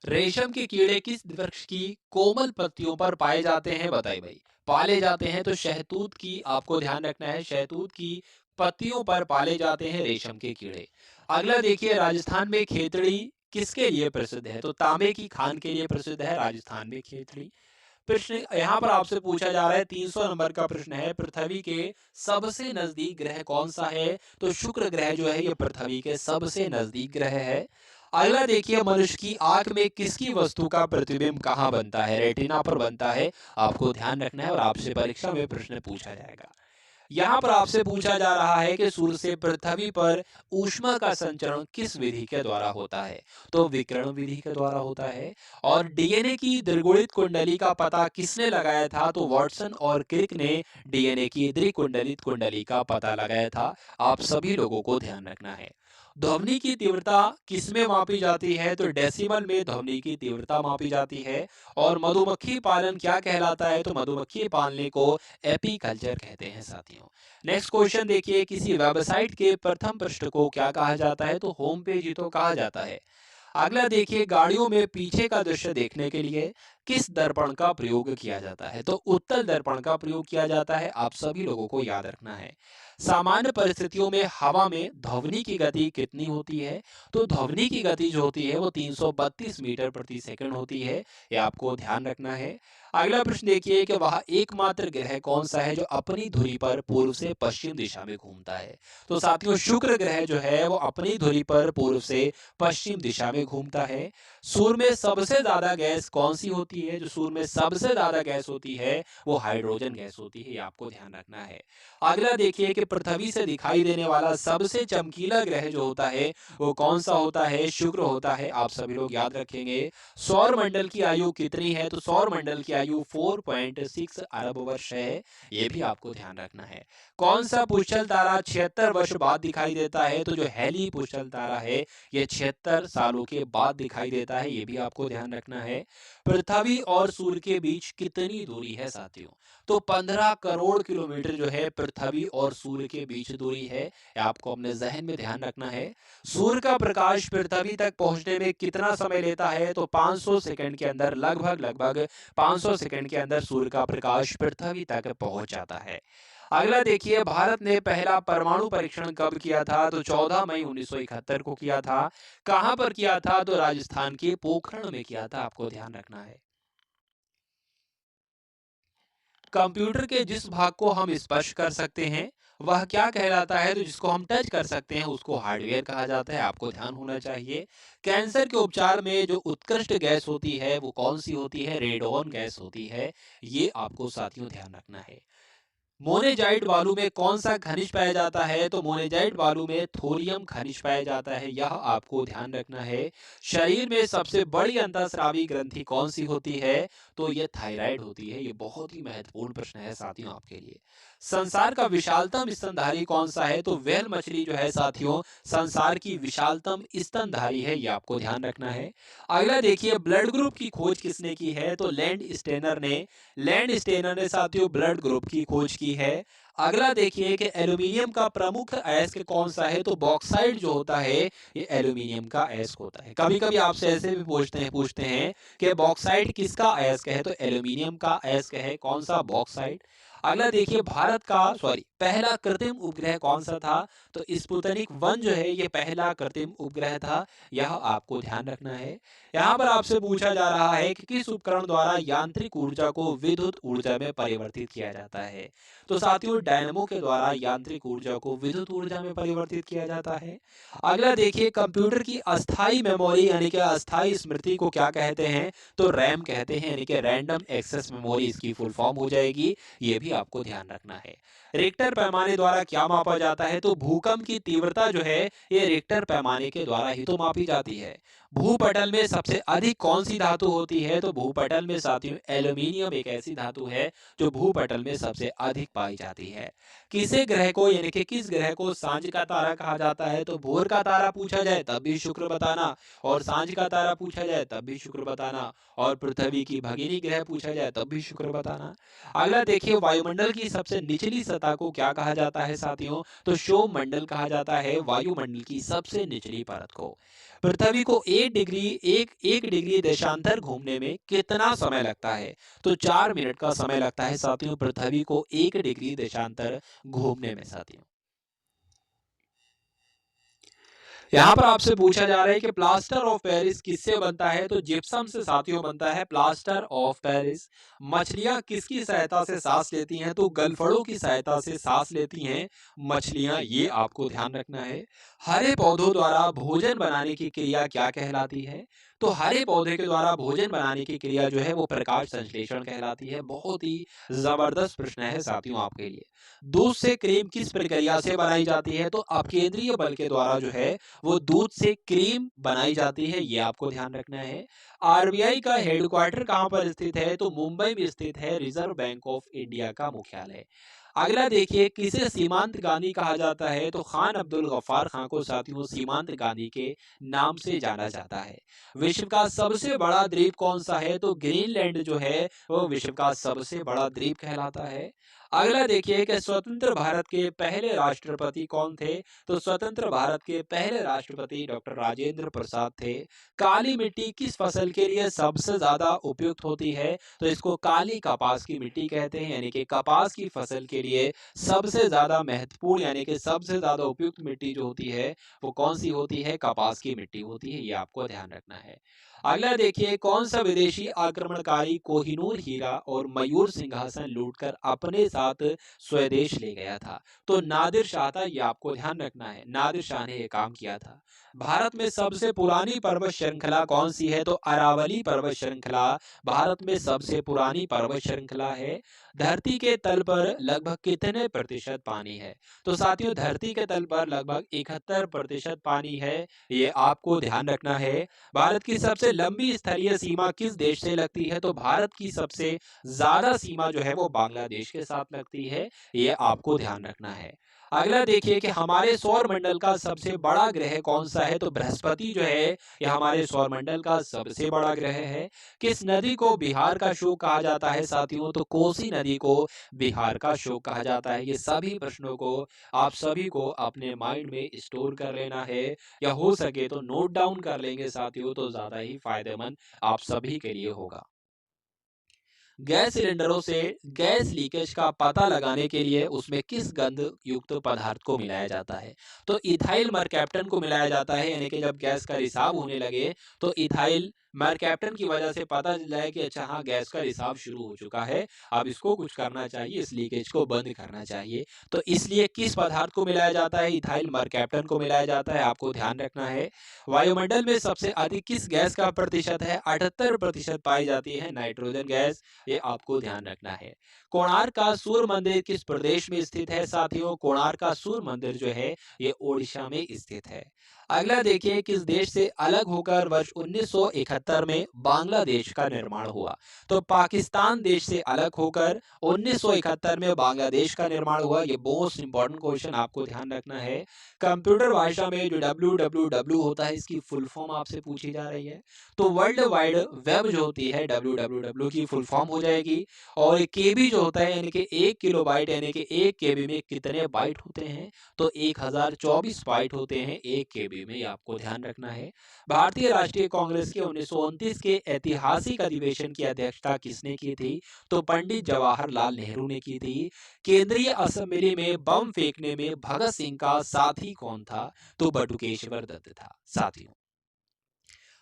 रेशम के कीड़े किस वृक्ष की कोमल पत्तियों पर पाए जाते हैं? बताइए भाई। पाले जाते हैं तो शहतूत की, आपको ध्यान रखना है, शहतूत की पत्तियों पर पाले जाते हैं रेशम के कीड़े। अगला देखिए, राजस्थान में खेतड़ी किसके लिए प्रसिद्ध है? तो तांबे की खान के लिए प्रसिद्ध है राजस्थान में खेतड़ी। प्रश्न यहाँ पर आपसे पूछा जा रहा है, 300 नंबर का प्रश्न है, पृथ्वी के सबसे नजदीक ग्रह कौन सा है? तो शुक्र ग्रह जो है ये पृथ्वी के सबसे नजदीक ग्रह है। अगला देखिए, मनुष्य की आंख में किसकी वस्तु का प्रतिबिंब कहाँ बनता है? रेटिना पर बनता है, आपको ध्यान रखना है और आपसे परीक्षा में प्रश्न पूछा जाएगा। यहाँ पर आपसे पूछा जा रहा है कि सूर्य से पृथ्वी पर ऊष्मा का संचरण किस विधि के द्वारा होता है? तो विकिरण विधि के द्वारा होता है। और डीएनए की द्विगुणित कुंडली का पता किसने लगाया था? तो वॉटसन और क्रिक ने डीएनए की द्विकुंडलित कुंडली का पता लगाया था, आप सभी लोगों को ध्यान रखना है। ध्वनि की तीव्रता किसमें मापी जाती है? तो डेसिबल में ध्वनि की तीव्रता मापी जाती है। और मधुमक्खी पालन क्या कहलाता है? तो मधुमक्खी पालने को एपीकल्चर कहते हैं साथियों। नेक्स्ट क्वेश्चन देखिए, किसी वेबसाइट के प्रथम पृष्ठ को क्या कहा जाता है? तो होम पेज ही तो कहा जाता है। अगला देखिए, गाड़ियों में पीछे का दृश्य देखने के लिए किस दर्पण का प्रयोग किया जाता है? तो उत्तल दर्पण का प्रयोग किया जाता है, आप सभी लोगों को याद रखना है। सामान्य परिस्थितियों में हवा में ध्वनि की गति कितनी होती है? तो ध्वनि की गति जो होती है वो 332 मीटर प्रति सेकंड होती है, ये आपको ध्यान रखना है। अगला प्रश्न देखिए कि वह एकमात्र ग्रह कौन सा है जो अपनी धुरी पर पूर्व से पश्चिम दिशा में घूमता है? तो साथियों, शुक्र ग्रह जो है वो अपनी धुरी पर पूर्व से पश्चिम दिशा में घूमता है। सूर्य में सबसे ज्यादा गैस कौन सी होती है? जो सूर्य में सबसे ज्यादा गैस होती है वो हाइड्रोजन गैस होती है, ये आपको ध्यान रखना है। अगला देखिए कि पृथ्वी से दिखाई देने वाला सबसे चमकीला ग्रह जो होता है वो कौन सा होता है? शुक्र होता है, आप सभी लोग याद रखेंगे। सौर मंडल की आयु कितनी है? तो सौर मंडल की आयु 4.6 अरब वर्ष है, ये भी आपको ध्यान रखना है। कौन सा पुष्कल तारा 76 वर्ष बाद दिखाई देता है? तो जो हेली पुष्कल तारा है ये 76 सालों के बाद दिखाई देता है, ये भी आपको ध्यान रखना है। पृथ्वी और सूर्य के बीच कितनी दूरी है साथियों? तो 15 करोड़ किलोमीटर जो है पृथ्वी और सूर्य के बीच दूरी है, ये आपको अपने जहन में ध्यान रखना है। सूर्य का प्रकाश पृथ्वी तक पहुंचने में कितना समय लेता है? तो 500 सेकंड के अंदर, लगभग 500 सेकंड के अंदर सूर्य का प्रकाश पृथ्वी तक पहुंच जाता है। अगला देखिए, भारत ने पहला परमाणु परीक्षण कब किया था? तो 14 मई 1971 को किया था। कहां पर किया था? तो राजस्थान के पोखरण में किया था, आपको ध्यान रखना है। कंप्यूटर के जिस भाग को हम स्पर्श कर सकते हैं वह क्या कहलाता है? तो जिसको हम टच कर सकते हैं उसको हार्डवेयर कहा जाता है, आपको ध्यान होना चाहिए। कैंसर के उपचार में जो उत्कृष्ट गैस होती है वो कौन सी होती है? रेडोन गैस होती है, ये आपको साथियों ध्यान रखना है। मोनेजाइट बालू में कौन सा खनिज पाया जाता है? तो मोनेजाइट बालू में थोरियम खनिज पाया जाता है, यह आपको ध्यान रखना है। शरीर में सबसे बड़ी अंतःस्रावी ग्रंथि कौन सी होती है? तो ये थायराइड होती है, ये बहुत ही महत्वपूर्ण प्रश्न है साथियों आपके लिए। संसार का विशालतम स्तनधारी कौन सा है? तो व्हेल मछली जो है साथियों संसार की विशालतम स्तनधारी है, ये आपको ध्यान रखना है। अगला देखिए, ब्लड ग्रुप की खोज किसने की है? तो लैंड स्टेनर ने साथियों ब्लड ग्रुप की खोज की है। अगला देखिए कि एल्यूमिनियम का प्रमुख अयस्क कौन सा है? तो बॉक्साइट जो होता है ये एल्यूमिनियम का अयस्क होता है। कभी कभी आपसे ऐसे भी पूछते हैं कि बॉक्साइट किसका अयस्क है? तो एल्यूमिनियम का अयस्क है, कौन सा? बॉक्साइट। अगला देखिए, भारत का पहला कृत्रिम उपग्रह कौन सा था? तो स्पुतनिक 1 जो है ये पहला कृत्रिम उपग्रह था, यह आपको ध्यान रखना है। यहाँ पर आपसे पूछा जा रहा है कि किस उपकरण द्वारा यांत्रिक ऊर्जा को विद्युत ऊर्जा में परिवर्तित किया जाता है? तो साथियों डायनेमो के द्वारा यांत्रिक ऊर्जा को विद्युत ऊर्जा में परिवर्तित किया जाता है। अगला देखिए, कंप्यूटर की अस्थाई मेमोरी यानी कि अस्थाई स्मृति को क्या कहते हैं? तो रैम कहते हैं, यानी कि रैंडम एक्सेस मेमोरी इसकी फुल फॉर्म हो जाएगी, ये भी आपको ध्यान रखना है। रिक्टर पैमाने द्वारा क्या मापा जाता है? तो भूकंप की तीव्रता जो है ये रिक्टर पैमाने के द्वारा ही तो मापी जाती है। भूपटल में सबसे अधिक कौन सी धातु होती है? तो भूपटल में साथियों एल्यूमिनियम एक ऐसी धातु है जो भूपटल में सबसे अधिक पाई जाती है। किसे ग्रह को यानी कि किस ग्रह को सांझ का तारा कहा जाता है? तो भोर का तारा पूछा जाए तब भी शुक्र बताना, और सांझ का तारा पूछा जाए तब भी शुक्र बताना, और पृथ्वी की भगिनी ग्रह पूछा जाए तब भी शुक्र बताना। अगला देखिए, वायुमंडल की सबसे निचली सतह को क्या कहा जाता है साथियों? तो क्षोभ मंडल कहा जाता है वायुमंडल की सबसे निचली परत को। पृथ्वी को एक डिग्री देशांतर घूमने में कितना समय लगता है? तो 4 मिनट का समय लगता है साथियों पृथ्वी को 1 डिग्री देशांतर घूमने में साथियों। यहाँ पर आपसे पूछा जा रहा है कि प्लास्टर ऑफ पेरिस किससे बनता है? तो जिप्सम से साथियों बनता है प्लास्टर ऑफ पेरिस। मछलियां किसकी सहायता से सांस लेती हैं? तो गलफड़ों की सहायता से सांस लेती हैं मछलियां, ये आपको ध्यान रखना है। हरे पौधों द्वारा भोजन बनाने की क्रिया क्या कहलाती है? तो हरे पौधे के द्वारा भोजन बनाने की क्रिया जो है वो प्रकाश संश्लेषण कहलाती है। बहुत ही जबरदस्त प्रश्न है साथियों आपके लिए। दूध से क्रीम किस प्रक्रिया से बनाई जाती है? तो अपकेंद्रीय बल के द्वारा जो है वो दूध से क्रीम बनाई जाती है, ये आपको ध्यान रखना है। आरबीआई का हेडक्वार्टर कहां पर स्थित है? तो मुंबई में स्थित है रिजर्व बैंक ऑफ इंडिया का मुख्यालय। अगला देखिए किसे सीमांत गांधी कहा जाता है, तो खान अब्दुल गफ्फार खान को साथियों सीमांत गांधी के नाम से जाना जाता है। विश्व का सबसे बड़ा द्वीप कौन सा है, तो ग्रीनलैंड जो है वो विश्व का सबसे बड़ा द्वीप कहलाता है। अगला देखिए कि स्वतंत्र भारत के पहले राष्ट्रपति कौन थे, तो स्वतंत्र भारत के पहले राष्ट्रपति डॉक्टर राजेंद्र प्रसाद थे। काली मिट्टी किस फसल के लिए सबसे ज्यादा उपयुक्त होती है, तो इसको काली कपास की मिट्टी कहते हैं, यानी कि कपास की फसल के लिए सबसे ज्यादा महत्वपूर्ण यानी कि सबसे ज्यादा उपयुक्त मिट्टी जो होती है वो कौन सी होती है, कपास की मिट्टी होती है, ये आपको ध्यान रखना है। अगला देखिए कौन सा विदेशी आक्रमणकारी कोहिनूर हीरा और मयूर सिंहासन लूटकर अपने साथ स्वदेश ले गया था, तो नादिर शाह था, ये आपको ध्यान रखना है, नादिर शाह ने ये काम किया था। भारत में सबसे पुरानी पर्वत श्रृंखला कौन सी है, तो अरावली पर्वत श्रृंखला भारत में सबसे पुरानी पर्वत श्रृंखला है। धरती के तल पर लगभग कितने प्रतिशत पानी है, तो साथियों धरती के तल पर लगभग 71% पानी है, ये आपको ध्यान रखना है। भारत की सबसे लंबी स्थलीय सीमा किस देश से लगती है, तो भारत की सबसे ज्यादा सीमा जो है वो बांग्लादेश के साथ लगती है, ये आपको ध्यान रखना है। अगला देखिए कि हमारे सौर मंडल का सबसे बड़ा ग्रह कौन सा है, तो बृहस्पति जो है ये हमारे सौर मंडल का सबसे बड़ा ग्रह है। किस नदी को बिहार का शोक कहा जाता है साथियों, तो कोसी नदी को बिहार का शोक कहा जाता है। ये सभी प्रश्नों को आप सभी को अपने माइंड में स्टोर कर लेना है, या हो सके तो नोट डाउन कर लेंगे साथियों, तो ज्यादा ही फायदेमंद आप सभी के लिए होगा। गैस सिलेंडरों से गैस लीकेज का पता लगाने के लिए उसमें किस गंध युक्त पदार्थ को मिलाया जाता है, तो इथाइल मरकैप्टन को मिलाया जाता है, यानी कि जब गैस का रिसाव होने लगे तो इथाइल मरकैप्टन की वजह से पता चल जाए कि अच्छा हाँ गैस का रिसाव शुरू हो चुका है, अब इसको कुछ करना चाहिए, इस लीकेज को बंद करना चाहिए। तो इसलिए किस पदार्थ को मिलाया जाता है, इथाइल मरकैप्टन को मिलाया जाता है, आपको ध्यान रखना है। वायुमंडल में सबसे अधिक किस गैस का प्रतिशत है, 78% पाई जाती है नाइट्रोजन गैस, ये आपको ध्यान रखना है। कोणार्क का सूर्य मंदिर किस प्रदेश में स्थित है साथियों, कोणार्क का सूर्य मंदिर जो है ये ओडिशा में स्थित है। अगला देखिए किस देश से अलग होकर वर्ष 1971 में बांग्लादेश का निर्माण हुआ, तो पाकिस्तान देश से अलग होकर 1971 में बांग्लादेश का निर्माण हुआ, ये मोस्ट इंपॉर्टेंट क्वेश्चन आपको ध्यान रखना है। कंप्यूटर भाषा में जो www होता है इसकी फुल फॉर्म आपसे पूछी जा रही है, तो वर्ल्ड वाइड वेब जो होती है www की फुल फॉर्म हो जाएगी। और केबी जो होता है यानी कि 1 किलोबाइट यानी कि 1 केबी में कितने बाइट होते हैं, तो 1024 बाइट होते हैं 1 केबी में, ये आपको ध्यान रखना है। भारतीय राष्ट्रीय कांग्रेस के 1929 के ऐतिहासिक अधिवेशन की अध्यक्षता किसने की थी, तो पंडित जवाहरलाल नेहरू ने की थी। केंद्रीय असेंबली में बम फेंकने में भगत सिंह का साथी कौन था, तो बटुकेश्वर दत्त था साथियों।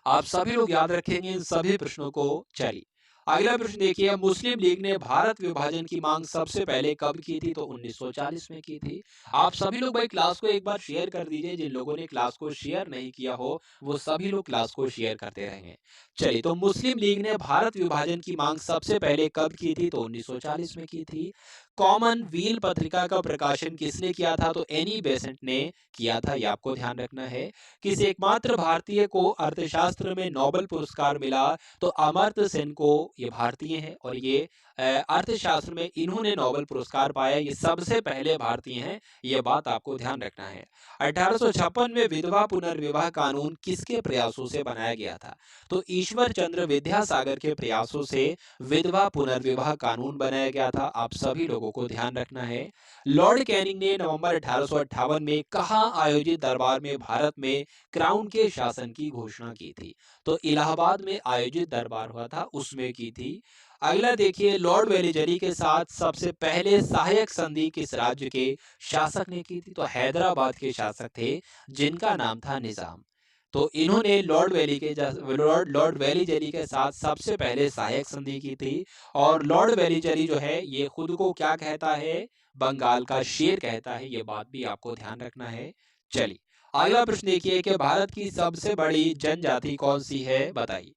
आप सभी लोग याद रखेंगे इन सभी प्रश्नों को। चलिए अगला प्रश्न देखिए, मुस्लिम लीग ने भारत विभाजन की मांग सबसे पहले कब की थी, तो 1940 में की थी। आप सभी लोग भाई क्लास को एक बार शेयर कर दीजिए, जिन लोगों ने क्लास को शेयर नहीं किया हो वो सभी लोग क्लास को शेयर करते रहेंगे। चलिए तो मुस्लिम लीग ने भारत विभाजन की मांग सबसे पहले कब की थी, तो 1940 में की थी। कॉमन व्हील पत्रिका का प्रकाशन किसने किया था, तो एनी बेसेंट ने किया था, ये आपको ध्यान रखना है। किस एकमात्र भारतीय को अर्थशास्त्र में नोबेल पुरस्कार मिला, तो अमर्त्य सेन को, ये भारतीय हैं और ये अर्थशास्त्र में इन्होंने नोबेल पुरस्कार पाया, ये सबसे पहले भारतीय हैं, ये बात आपको ध्यान रखना है। 1856 में विधवा पुनर्विवाह कानून किसके प्रयासों से बनाया गया था, तो ईश्वर चंद्र विद्यासागर के प्रयासों से विधवा पुनर्विवाह कानून बनाया गया था, आप सभी लोगों को ध्यान रखना है। लॉर्ड कैनिंग ने नवंबर 1858 में कहाँ आयोजित दरबार में भारत में क्राउन के शासन की घोषणा की थी, तो इलाहाबाद में आयोजित दरबार हुआ था उसमें की थी। अगला देखिए, लॉर्ड वेलिजरी के साथ सबसे पहले सहायक संधि किस राज्य के शासक ने की थी, तो हैदराबाद के शासक थे जिनका नाम था निजाम। तो इन्होंने लॉर्ड वेलिजरी के साथ सबसे पहले सहायक संधि की थी। और लॉर्ड वेलिजरी जो है ये खुद को क्या कहता है, बंगाल का शेर कहता है, ये बात भी आपको ध्यान रखना है। चलिए अगला प्रश्न देखिए कि भारत की सबसे बड़ी जनजाति कौन सी है, बताइए।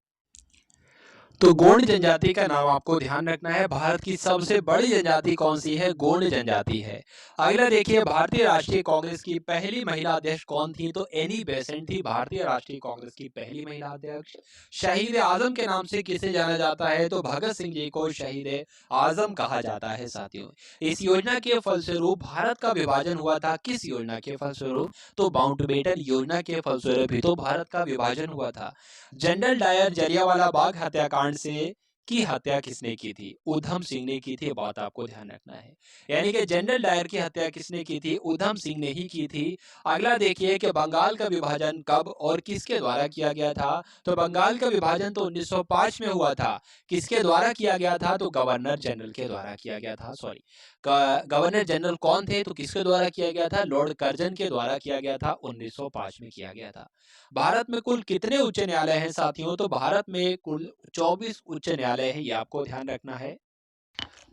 तो गोंड जनजाति का नाम आपको ध्यान रखना है। भारत की सबसे बड़ी जनजाति कौन सी है? गोंड जनजाति है। अगला देखिए, भारतीय राष्ट्रीय कांग्रेस की पहली महिला अध्यक्ष कौन थी? तो एनी बेसेंट थी भारतीय राष्ट्रीय कांग्रेस की पहली महिला अध्यक्ष। शहीद आजम के नाम से किसे जाना जाता है? तो भगत सिंह जी को शहीद आजम कहा जाता है साथियों। इस योजना के फलस्वरूप भारत का विभाजन हुआ था। किस योजना के फलस्वरूप? तो माउंटबेटन योजना के फलस्वरूप ही तो भारत का विभाजन हुआ था। जनरल डायर जलियांवाला बाग हत्याकांड से की हत्या किसने की थी? उधम सिंह ने की थी। बात आपको ध्यान रखना है। यानी कि जनरल डायर की हत्या किसने की थी? उधम सिंह ने ही की थी। अगला देखिए कि बंगाल का विभाजन कब और किसके द्वारा किया गया था? तो बंगाल का विभाजन तो 1905 में हुआ था। किसके द्वारा किया गया था? तो गवर्नर जनरल के द्वारा किया गया था। सॉरी, गवर्नर जनरल कौन थे? तो किसके द्वारा किया गया था? लॉर्ड कर्जन के द्वारा किया गया था। 1905 में किया गया था। भारत में कुल कितने उच्च न्यायालय हैं साथियों? तो भारत में कुल 24 उच्च न्यायालय है। ये आपको ध्यान रखना है।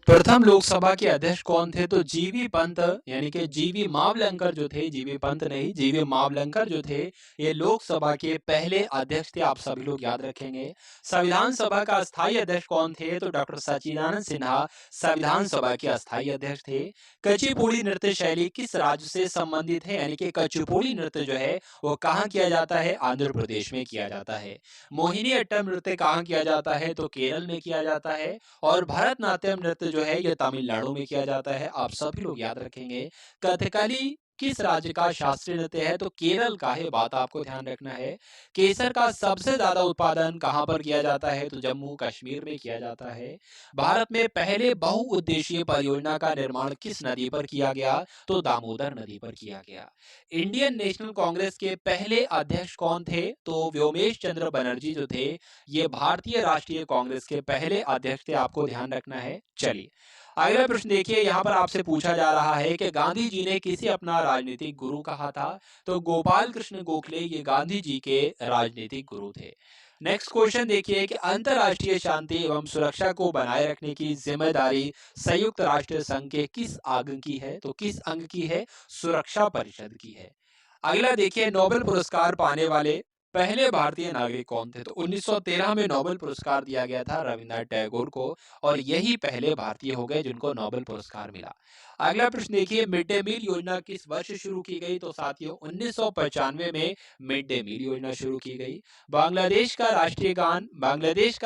प्रथम लोकसभा के अध्यक्ष कौन थे? तो जीवी पंत, यानी कि जीवी मावलंकर जो थे, जीवी पंत नहीं, जीवी मावलंकर जो थे, ये लोकसभा के पहले अध्यक्ष थे। आप सभी लोग याद रखेंगे। संविधान सभा का अस्थायी अध्यक्ष कौन थे? तो डॉक्टर सच्चिदानंद सिन्हा संविधान सभा के अस्थायी अध्यक्ष थे। कुचिपुड़ी नृत्य शैली किस राज्य से संबंधित है? यानी कि कुचिपुड़ी नृत्य जो है वो कहाँ किया जाता है? आंध्र प्रदेश में किया जाता है। मोहिनी अट्टम नृत्य कहाँ किया जाता है? तो केरल में किया जाता है। और भरतनाट्यम नृत्य जो है ये तमिलनाडु में किया जाता है। आप सभी लोग याद रखेंगे। कथकली किस राज्य का शास्त्रीय नृत्य है? तो केरल का है। बात आपको ध्यान रखना है। केसर का सबसे ज्यादा उत्पादन कहां पर किया जाता है? तो जम्मू कश्मीर में किया जाता है। भारत में पहले बहुउद्देशीय परियोजना का निर्माण किस नदी पर किया गया? तो दामोदर नदी पर किया गया। इंडियन नेशनल कांग्रेस के पहले अध्यक्ष कौन थे? तो व्योमेश चंद्र बनर्जी जो थे, ये भारतीय राष्ट्रीय कांग्रेस के पहले अध्यक्ष थे। आपको ध्यान रखना है। चलिए, अगला प्रश्न देखिए, यहाँ पर आपसे पूछा जा रहा है कि गांधी जी ने किसे अपना राजनीतिक गुरु कहा था? तो गोपाल कृष्ण गोखले ये गांधी जी के राजनीतिक गुरु थे। नेक्स्ट क्वेश्चन देखिए कि अंतरराष्ट्रीय शांति एवं सुरक्षा को बनाए रखने की जिम्मेदारी संयुक्त राष्ट्र संघ के किस अंग की है? तो किस अंग की है? सुरक्षा परिषद की है। अगला देखिए, नोबेल पुरस्कार पाने वाले पहले भारतीय नागरिक कौन थे? तो 1913 में नोबेल पुरस्कार दिया गया था रविन्द्रनाथ टैगोर को, और यही पहले भारतीय हो गए जिनको नोबेल पुरस्कार मिला। अगला प्रश्न देखिए, मिड डे मील योजना किस वर्ष शुरू की गई? तो साथियों 1995 में मिड डे मील योजना शुरू की गई। बांग्लादेश का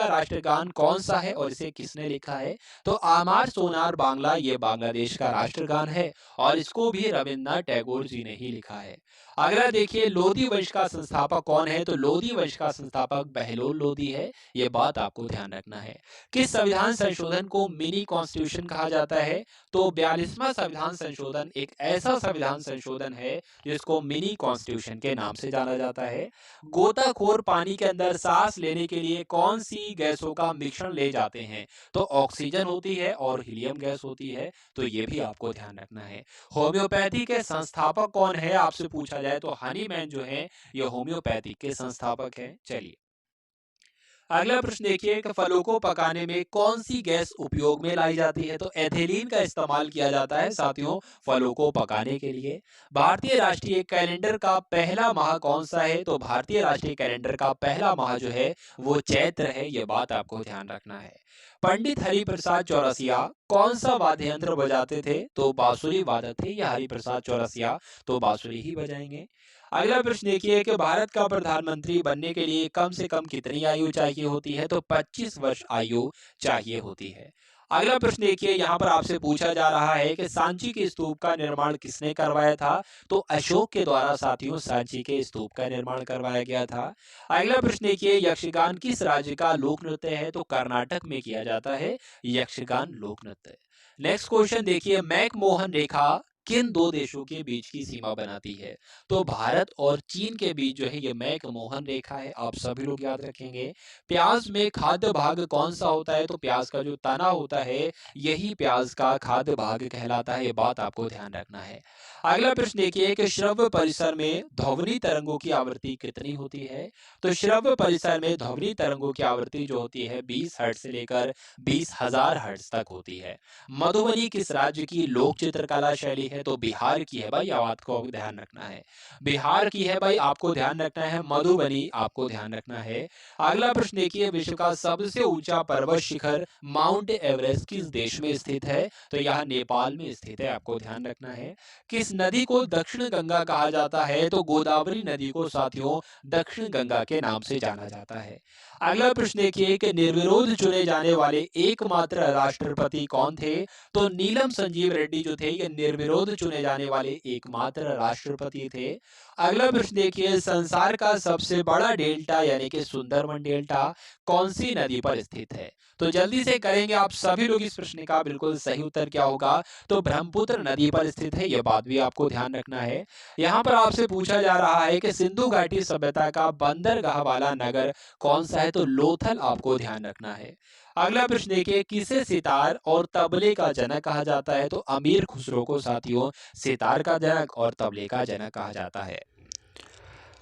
राष्ट्रगान कौन सा है और इसे किसने लिखा है? तो आमार सोनार बांग्ला ये बांग्लादेश का राष्ट्रगान है, और इसको भी रविन्द्रनाथ टैगोर जी ने ही लिखा है। अगला देखिए, लोधी वंश का संस्थापक कौन है? तो लोधी वंश का संस्थापक बहलोल लोधी है। ये बात आपको ध्यान रखना है। किस संविधान संशोधन को मिनी कॉन्स्टिट्यूशन कहा जाता है? तो 42वां संविधान संशोधन एक ऐसा संविधान संशोधन है जिसको मिनी कॉन्स्टिट्यूशन के नाम से जाना जाता है। गोताखोर पानी के अंदर सांस लेने के लिए कौन सी गैसों का मिश्रण ले जाते हैं? तो ऑक्सीजन होती है और हीलियम गैस होती है। तो ये भी आपको ध्यान रखना है। होम्योपैथी के संस्थापक कौन है? आपसे पूछा जाए तो हनीमैन जो है ये होम्योपैथी के संस्थापक हैं। चलिए, अगला प्रश्न देखिए कि फलों को पकाने में कौन सी गैस उपयोग में लाई जाती है? तो एथिलीन का इस्तेमाल किया जाता है साथियों फलों को पकाने के लिए। भारतीय राष्ट्रीय कैलेंडर का पहला माह कौन सा है? तो भारतीय राष्ट्रीय कैलेंडर का पहला माह जो है वो चैत्र है। ये बात आपको ध्यान रखना है। पंडित हरिप्रसाद चौरसिया कौन सा वाद्य यंत्र बजाते थे? तो बांसुरी वादक थे या हरिप्रसाद चौरसिया, तो बांसुरी ही बजाएंगे। अगला प्रश्न देखिए कि भारत का प्रधानमंत्री बनने के लिए कम से कम कितनी आयु चाहिए होती है? तो 25 वर्ष आयु चाहिए होती है। अगला प्रश्न देखिए, यहाँ पर आपसे पूछा जा रहा है कि सांची के स्तूप का निर्माण किसने करवाया था? तो अशोक के द्वारा साथियों सांची के स्तूप का निर्माण करवाया गया था। अगला प्रश्न देखिए, यक्षगान किस राज्य का लोक नृत्य है? तो कर्नाटक में किया जाता है यक्षगान लोक नृत्य। नेक्स्ट क्वेश्चन देखिए, मैकमोहन रेखा किन दो देशों के बीच की सीमा बनाती है? तो भारत और चीन के बीच जो है ये मैकमोहन रेखा है। आप सभी लोग याद रखेंगे। प्याज में खाद्य भाग कौन सा होता है? तो प्याज का जो तना होता है यही प्याज का खाद्य भाग कहलाता है। ये बात आपको ध्यान रखना है। अगला प्रश्न देखिए कि श्रव्य परिसर में ध्वनि तरंगों की आवृत्ति कितनी होती है? तो श्रव्य परिसर में ध्वनि तरंगों की आवृत्ति जो होती है 20 हर्ट्ज से लेकर 20,000 हर्ट्ज तक होती है। मधुबनी किस राज्य की लोक चित्रकला शैली है तो बिहार की है भाई, ये बात को ध्यान रखना है। बिहार की है भाई, आपको ध्यान रखना है। मधुबनी आपको ध्यान रखना है। अगला प्रश्न देखिए, विश्व का सबसे ऊंचा पर्वत शिखर माउंट एवरेस्ट किस देश में स्थित है? तो यह नेपाल में स्थित है, आपको ध्यान रखना है। किस नदी को दक्षिण गंगा कहा जाता है? तो गोदावरी नदी को साथियों दक्षिण गंगा के नाम से जाना जाता है। अगला प्रश्न देखिए कि निर्विरोध चुने जाने वाले एकमात्र राष्ट्रपति कौन थे? तो नीलम संजीव रेड्डी जो थे ये निर्विरोध चुने जाने वाले एकमात्र राष्ट्रपति थे। अगला प्रश्न देखिए, संसार का सबसे बड़ा डेल्टा यानी कि सुंदरबन डेल्टा कौन सी नदी पर स्थित है? तो जल्दी से करेंगे आप सभी लोग इस प्रश्न का बिल्कुल सही उत्तर क्या होगा? तो ब्रह्मपुत्र नदी पर स्थित है, यह बात भी आपको ध्यान रखना है। यहाँ पर आपसे पूछा जा रहा है कि सिंधु घाटी सभ्यता का बंदरगाह वाला नगर कौन सा है? तो लोथल आपको ध्यान रखना है। अगला प्रश्न देखिए, किसे सितार और तबले का जनक कहा जाता है? तो अमीर खुसरो को साथियों सितार का जनक और तबले का जनक कहा जाता है।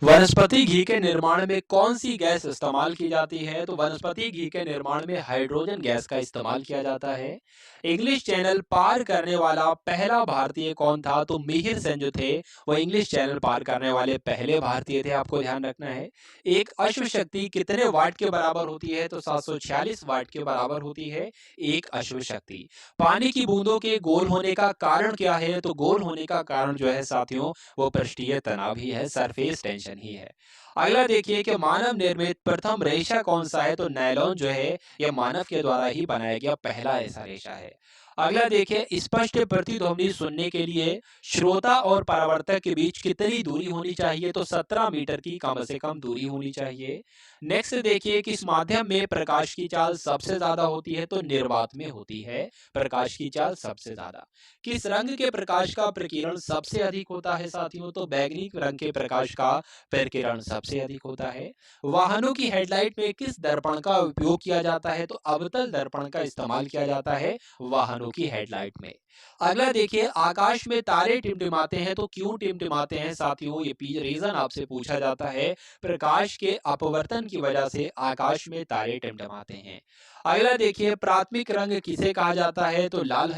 वनस्पति घी के निर्माण में कौन सी गैस इस्तेमाल की जाती है? तो वनस्पति घी के निर्माण में हाइड्रोजन गैस का इस्तेमाल किया जाता है। इंग्लिश चैनल पार करने वाला पहला भारतीय कौन था? तो मिहिर सेन जो थे वो इंग्लिश चैनल पार करने वाले पहले भारतीय थे, आपको ध्यान रखना है। एक अश्व शक्ति कितने वाट के बराबर होती है? तो 746 वाट के बराबर होती है एक अश्व शक्ति। पानी की बूंदों के गोल होने का कारण क्या है? तो गोल होने का कारण जो है साथियों वो पृष्ठीय तनाव ही है, सरफेस टेंशन ही है। अगला देखिए कि मानव निर्मित प्रथम रेशा कौन सा है? तो नायलॉन जो है यह मानव के द्वारा ही बनाया गया पहला ऐसा रेशा है। अगला देखिए, स्पष्ट प्रतिध्वनि सुनने के लिए श्रोता और परावर्तक के बीच कितनी दूरी होनी चाहिए? तो 17 मीटर की कम से कम दूरी होनी चाहिए। नेक्स्ट देखिए, किस माध्यम में प्रकाश की चाल सबसे ज्यादा होती है? तो निर्वात में होती है प्रकाश की चाल सबसे ज्यादा। किस रंग के प्रकाश का प्रकीर्णन सबसे अधिक होता है साथियों? तो बैगनी रंग के प्रकाश का प्रकीर्णन सबसे अधिक होता है। वाहनों की हेडलाइट में किस दर्पण का उपयोग किया जाता है? तो अवतल दर्पण का इस्तेमाल किया जाता है वाहनों की हेडलाइट में। अगला देखिए, आकाश में तारे टिमटिमाते हैं तो क्यों टिमटिमाते हैं साथियों? ये रीजन आपसे पूछा जाता है। प्रकाश के अपवर्तन की वजह से आकाश में तारे टिमटिमाते हैं। अगला देखिए, प्राथमिक रंग किसे कहा जाता है? तो लाल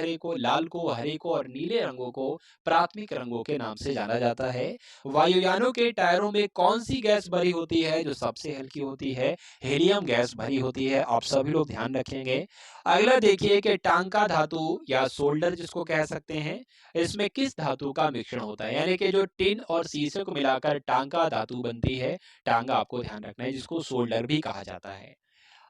को, हरे को और नीले रंगों को प्राथमिक रंगों के नाम से जाना जाता है। वायुयानों के टायरों में कौन सी गैस भरी होती है जो सबसे हल्की होती है? हीलियम गैस भरी होती है, आप सभी लोग ध्यान रखेंगे। अगला देखिए कि टांका धातु या सोल्डर जिसको कह सकते हैं, इसमें किस धातु का मिश्रण होता है? यानी कि जो टिन और शीशे को मिलाकर टांका धातु बनती है, टांगा आपको ध्यान रखना है, जिसको सोल्डर भी कहा जाता है।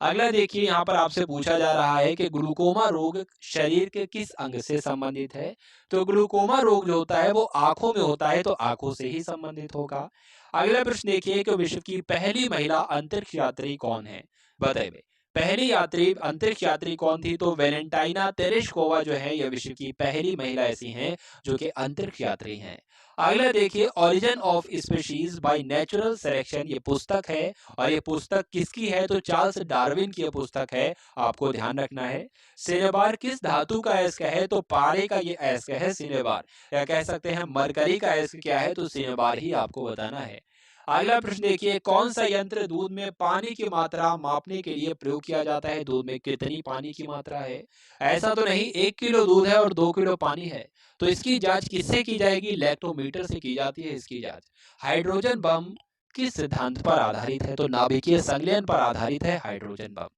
अगला देखिए, यहाँ पर आपसे पूछा जा रहा है कि ग्लूकोमा रोग शरीर के किस अंग से संबंधित है? तो ग्लूकोमा रोग जो होता है वो आंखों में होता है, तो आंखों से ही संबंधित होगा। अगला प्रश्न देखिए कि विश्व की पहली महिला अंतरिक्ष यात्री कौन है? बताइए, पहली यात्री अंतरिक्ष यात्री कौन थी? तो वेलेंटाइना तेरेश्कोवा जो है यह विश्व की पहली महिला ऐसी हैं जो कि अंतरिक्ष यात्री हैं। अगला देखिए, origin of species by natural selection ये पुस्तक है, और ये पुस्तक किसकी है? तो चार्ल्स डार्विन की ये पुस्तक है, आपको ध्यान रखना है। सिनेबार किस धातु का अयस्क है? तो पारे का ये अयस्क है सिनेबार, या कह सकते हैं मरकरी का अयस्क क्या है? तो सिनेबार ही आपको बताना है। अगला प्रश्न देखिए, कौन सा यंत्र दूध में पानी की मात्रा मापने के लिए प्रयोग किया जाता है? दूध में कितनी पानी की मात्रा है? ऐसा तो नहीं 1 किलो दूध है और 2 किलो पानी है, तो इसकी जांच किससे की जाएगी? लैक्टोमीटर से की जाती है इसकी जांच। हाइड्रोजन बम किस सिद्धांत पर आधारित है? तो नाभिकीय संलयन पर आधारित है हाइड्रोजन बम।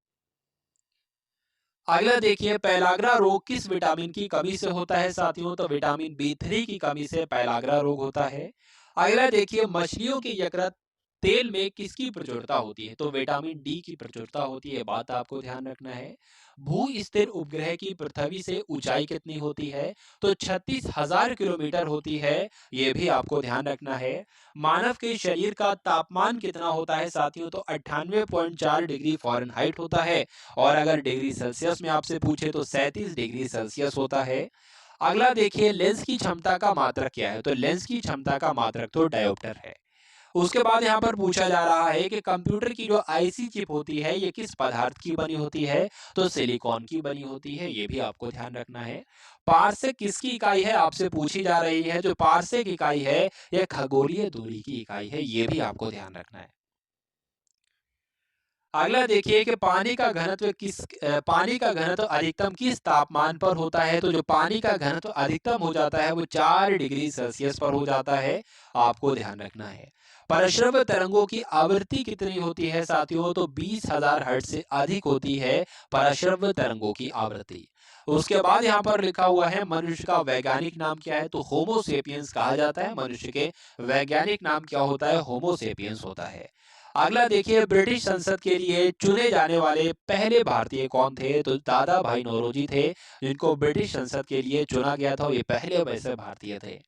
अगला देखिए, पेलाग्रा रोग किस विटामिन की कमी से होता है साथियों? तो विटामिन B3 की कमी से पेलाग्रा रोग होता है। अगला देखिए, मछलियों के यकृत तेल में किसकी प्रचुरता होती है? तो विटामिन डी की प्रचुरता होती है, बात आपको ध्यान रखना है। भू स्थिर उपग्रह की पृथ्वी से ऊंचाई कितनी होती है? तो 36,000 किलोमीटर होती है, ये भी आपको ध्यान रखना है। मानव के शरीर का तापमान कितना होता है साथियों? तो 98.4 डिग्री फ़ारेनहाइट होता है, और अगर डिग्री सेल्सियस में आपसे पूछे तो 37 डिग्री सेल्सियस होता है। अगला देखिए, लेंस की क्षमता का मात्रक क्या है? तो लेंस की क्षमता का मात्रक तो डायोप्टर है। उसके बाद यहाँ पर पूछा जा रहा है कि कंप्यूटर की जो आईसी चिप होती है ये किस पदार्थ की बनी होती है? तो सिलिकॉन की बनी होती है, ये भी आपको ध्यान रखना है। पारसेक किसकी इकाई है आपसे पूछी जा रही है? जो पारसेक इकाई है यह खगोलीय दूरी की इकाई है, ये भी आपको ध्यान रखना है। अगला देखिए कि पानी का घनत्व अधिकतम किस तापमान पर होता है। तो जो पानी का घनत्व अधिकतम हो जाता है वो 4 डिग्री सेल्सियस पर हो जाता है, आपको ध्यान रखना है। परश्रव्य तरंगों की आवृत्ति कितनी होती है साथियों। तो 20,000 हर्ट्ज से अधिक होती है परश्रव्य तरंगों की आवृत्ति। उसके बाद यहाँ पर लिखा हुआ है मनुष्य का वैज्ञानिक नाम क्या है। तो होमो सेपियंस कहा जाता है। मनुष्य के वैज्ञानिक नाम क्या होता है, होमो सेपियंस होता है। अगला देखिए ब्रिटिश संसद के लिए चुने जाने वाले पहले भारतीय कौन थे। तो दादा भाई नौरोजी थे, जिनको ब्रिटिश संसद के लिए चुना गया था। ये पहले वैसे भारतीय थे।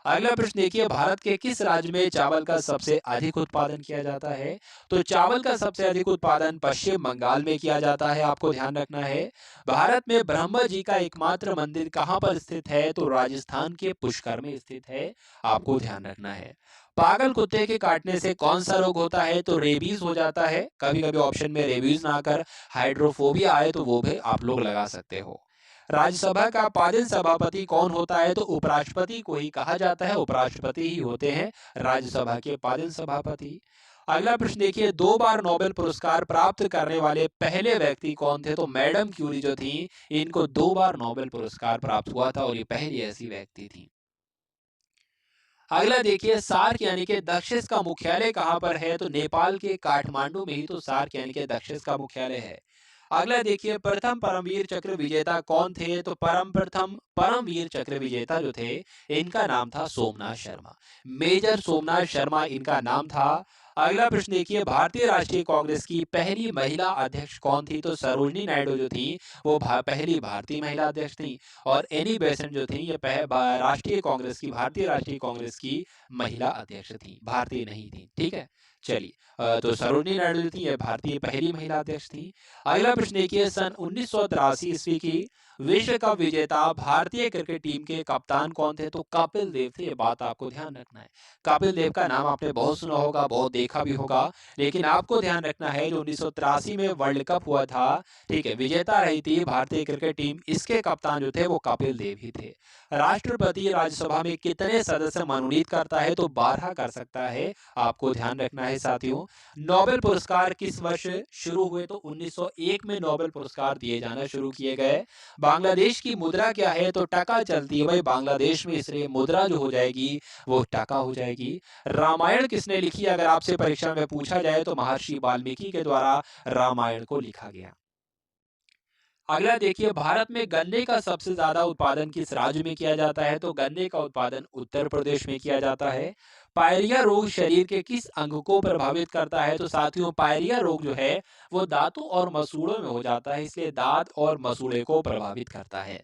अगला प्रश्न देखिए भारत के किस राज्य में चावल का सबसे अधिक उत्पादन किया जाता है। तो चावल का सबसे अधिक उत्पादन पश्चिम बंगाल में किया जाता है, आपको ध्यान रखना है। भारत में ब्रह्मा जी का एकमात्र मंदिर कहाँ पर स्थित है। तो राजस्थान के पुष्कर में स्थित है, आपको ध्यान रखना है। पागल कुत्ते के काटने से कौन सा रोग होता है। तो रेबीज हो जाता है। कभी कभी ऑप्शन में रेबीज ना कर हाइड्रोफोबिया आए तो वो भी आप लोग लगा सकते हो। राज्यसभा का पादन सभापति कौन होता है। तो उपराष्ट्रपति को ही कहा जाता है, उपराष्ट्रपति ही होते हैं राज्यसभा के पादन सभापति। अगला प्रश्न देखिए 2 बार नोबेल पुरस्कार प्राप्त करने वाले पहले व्यक्ति कौन थे। तो मैडम क्यूरी जो थी, इनको 2 बार नोबेल पुरस्कार प्राप्त हुआ था और ये पहली ऐसी व्यक्ति थी। अगला देखिए सार्क यानी कि दक्षिण का मुख्यालय कहाँ पर है। तो नेपाल के काठमांडू में ही तो सार्क यानी कि दक्षिण का मुख्यालय है। अगला देखिए प्रथम परमवीर चक्र विजेता कौन थे। तो प्रथम परमवीर चक्र विजेता जो थे, इनका नाम था सोमनाथ शर्मा। मेजर सोमनाथ शर्मा इनका नाम था। अगला प्रश्न देखिए भारतीय राष्ट्रीय कांग्रेस की पहली महिला अध्यक्ष कौन थी। तो सरोजनी नायडू जो थी, वो पहली भारतीय महिला अध्यक्ष थी। और एनी बेसेंट जो थी, ये राष्ट्रीय कांग्रेस की भारतीय राष्ट्रीय कांग्रेस की महिला अध्यक्ष थी, भारतीय नहीं थी। ठीक है, चलिए। तो सरोजनी नायडू जो थी, ये भारतीय पहली महिला अध्यक्ष थी। अगला प्रश्न देखिए सन 1983 ईस्वी की विश्व कप विजेता भारतीय क्रिकेट टीम के कप्तान कौन थे। तो कपिल देव थे। ये बात आपको ध्यान रखना है। कपिल देव का नाम आपने बहुत सुना होगा, बहुत देखा भी होगा, लेकिन आपको ध्यान रखना है जो 1983 में वर्ल्ड कप हुआ था, ठीक है, विजेता रही थी भारतीय क्रिकेट टीम, इसके कप्तान जो थे वो कपिल देव ही थे। राष्ट्रपति राज्यसभा में कितने सदस्य मनोनीत करता है। तो 12 कर सकता है, आपको ध्यान रखना है साथियों। नोबेल पुरस्कार किस वर्ष शुरू हुए। तो 1901 में नोबेल पुरस्कार दिए जाना शुरू किए गए। बांग्लादेश की मुद्रा क्या है। तो टका चलती है भाई बांग्लादेश में, इसलिए मुद्रा जो हो जाएगी वो टका हो जाएगी। रामायण किसने लिखी, अगर आपसे परीक्षा में पूछा जाए तो महर्षि वाल्मीकि के द्वारा रामायण को लिखा गया। अगला देखिए भारत में गन्ने का सबसे ज्यादा उत्पादन किस राज्य में किया जाता है। तो गन्ने का उत्पादन उत्तर प्रदेश में किया जाता है। पायरिया रोग शरीर के किस अंग को प्रभावित करता है। तो साथियों पायरिया रोग जो है वो दांतों और मसूड़ों में हो जाता है, इसलिए दांत और मसूड़े को प्रभावित करता है।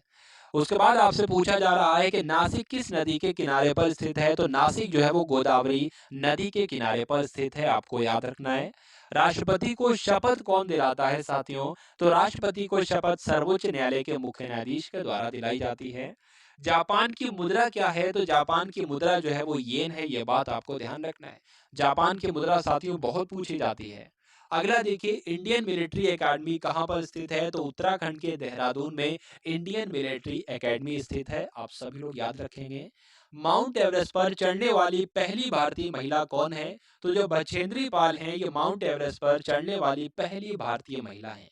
उसके बाद आपसे पूछा जा रहा है कि नासिक किस नदी के किनारे पर स्थित है। तो नासिक जो है वो गोदावरी नदी के किनारे पर स्थित है, आपको याद रखना है। राष्ट्रपति को शपथ कौन दिलाता है साथियों। तो राष्ट्रपति को शपथ सर्वोच्च न्यायालय के मुख्य न्यायाधीश के द्वारा दिलाई जाती है। जापान की मुद्रा क्या है। तो जापान की मुद्रा जो है वो येन है, ये बात आपको ध्यान रखना है। जापान की मुद्रा साथियों बहुत पूछी जाती है। अगला देखिए इंडियन मिलिट्री एकेडमी कहाँ पर स्थित है। तो उत्तराखंड के देहरादून में इंडियन मिलिट्री एकेडमी स्थित है, आप सभी लोग याद रखेंगे। माउंट एवरेस्ट पर चढ़ने वाली पहली भारतीय महिला कौन है। तो जो बछेंद्री पाल हैं, ये माउंट एवरेस्ट पर चढ़ने वाली पहली भारतीय महिला हैं।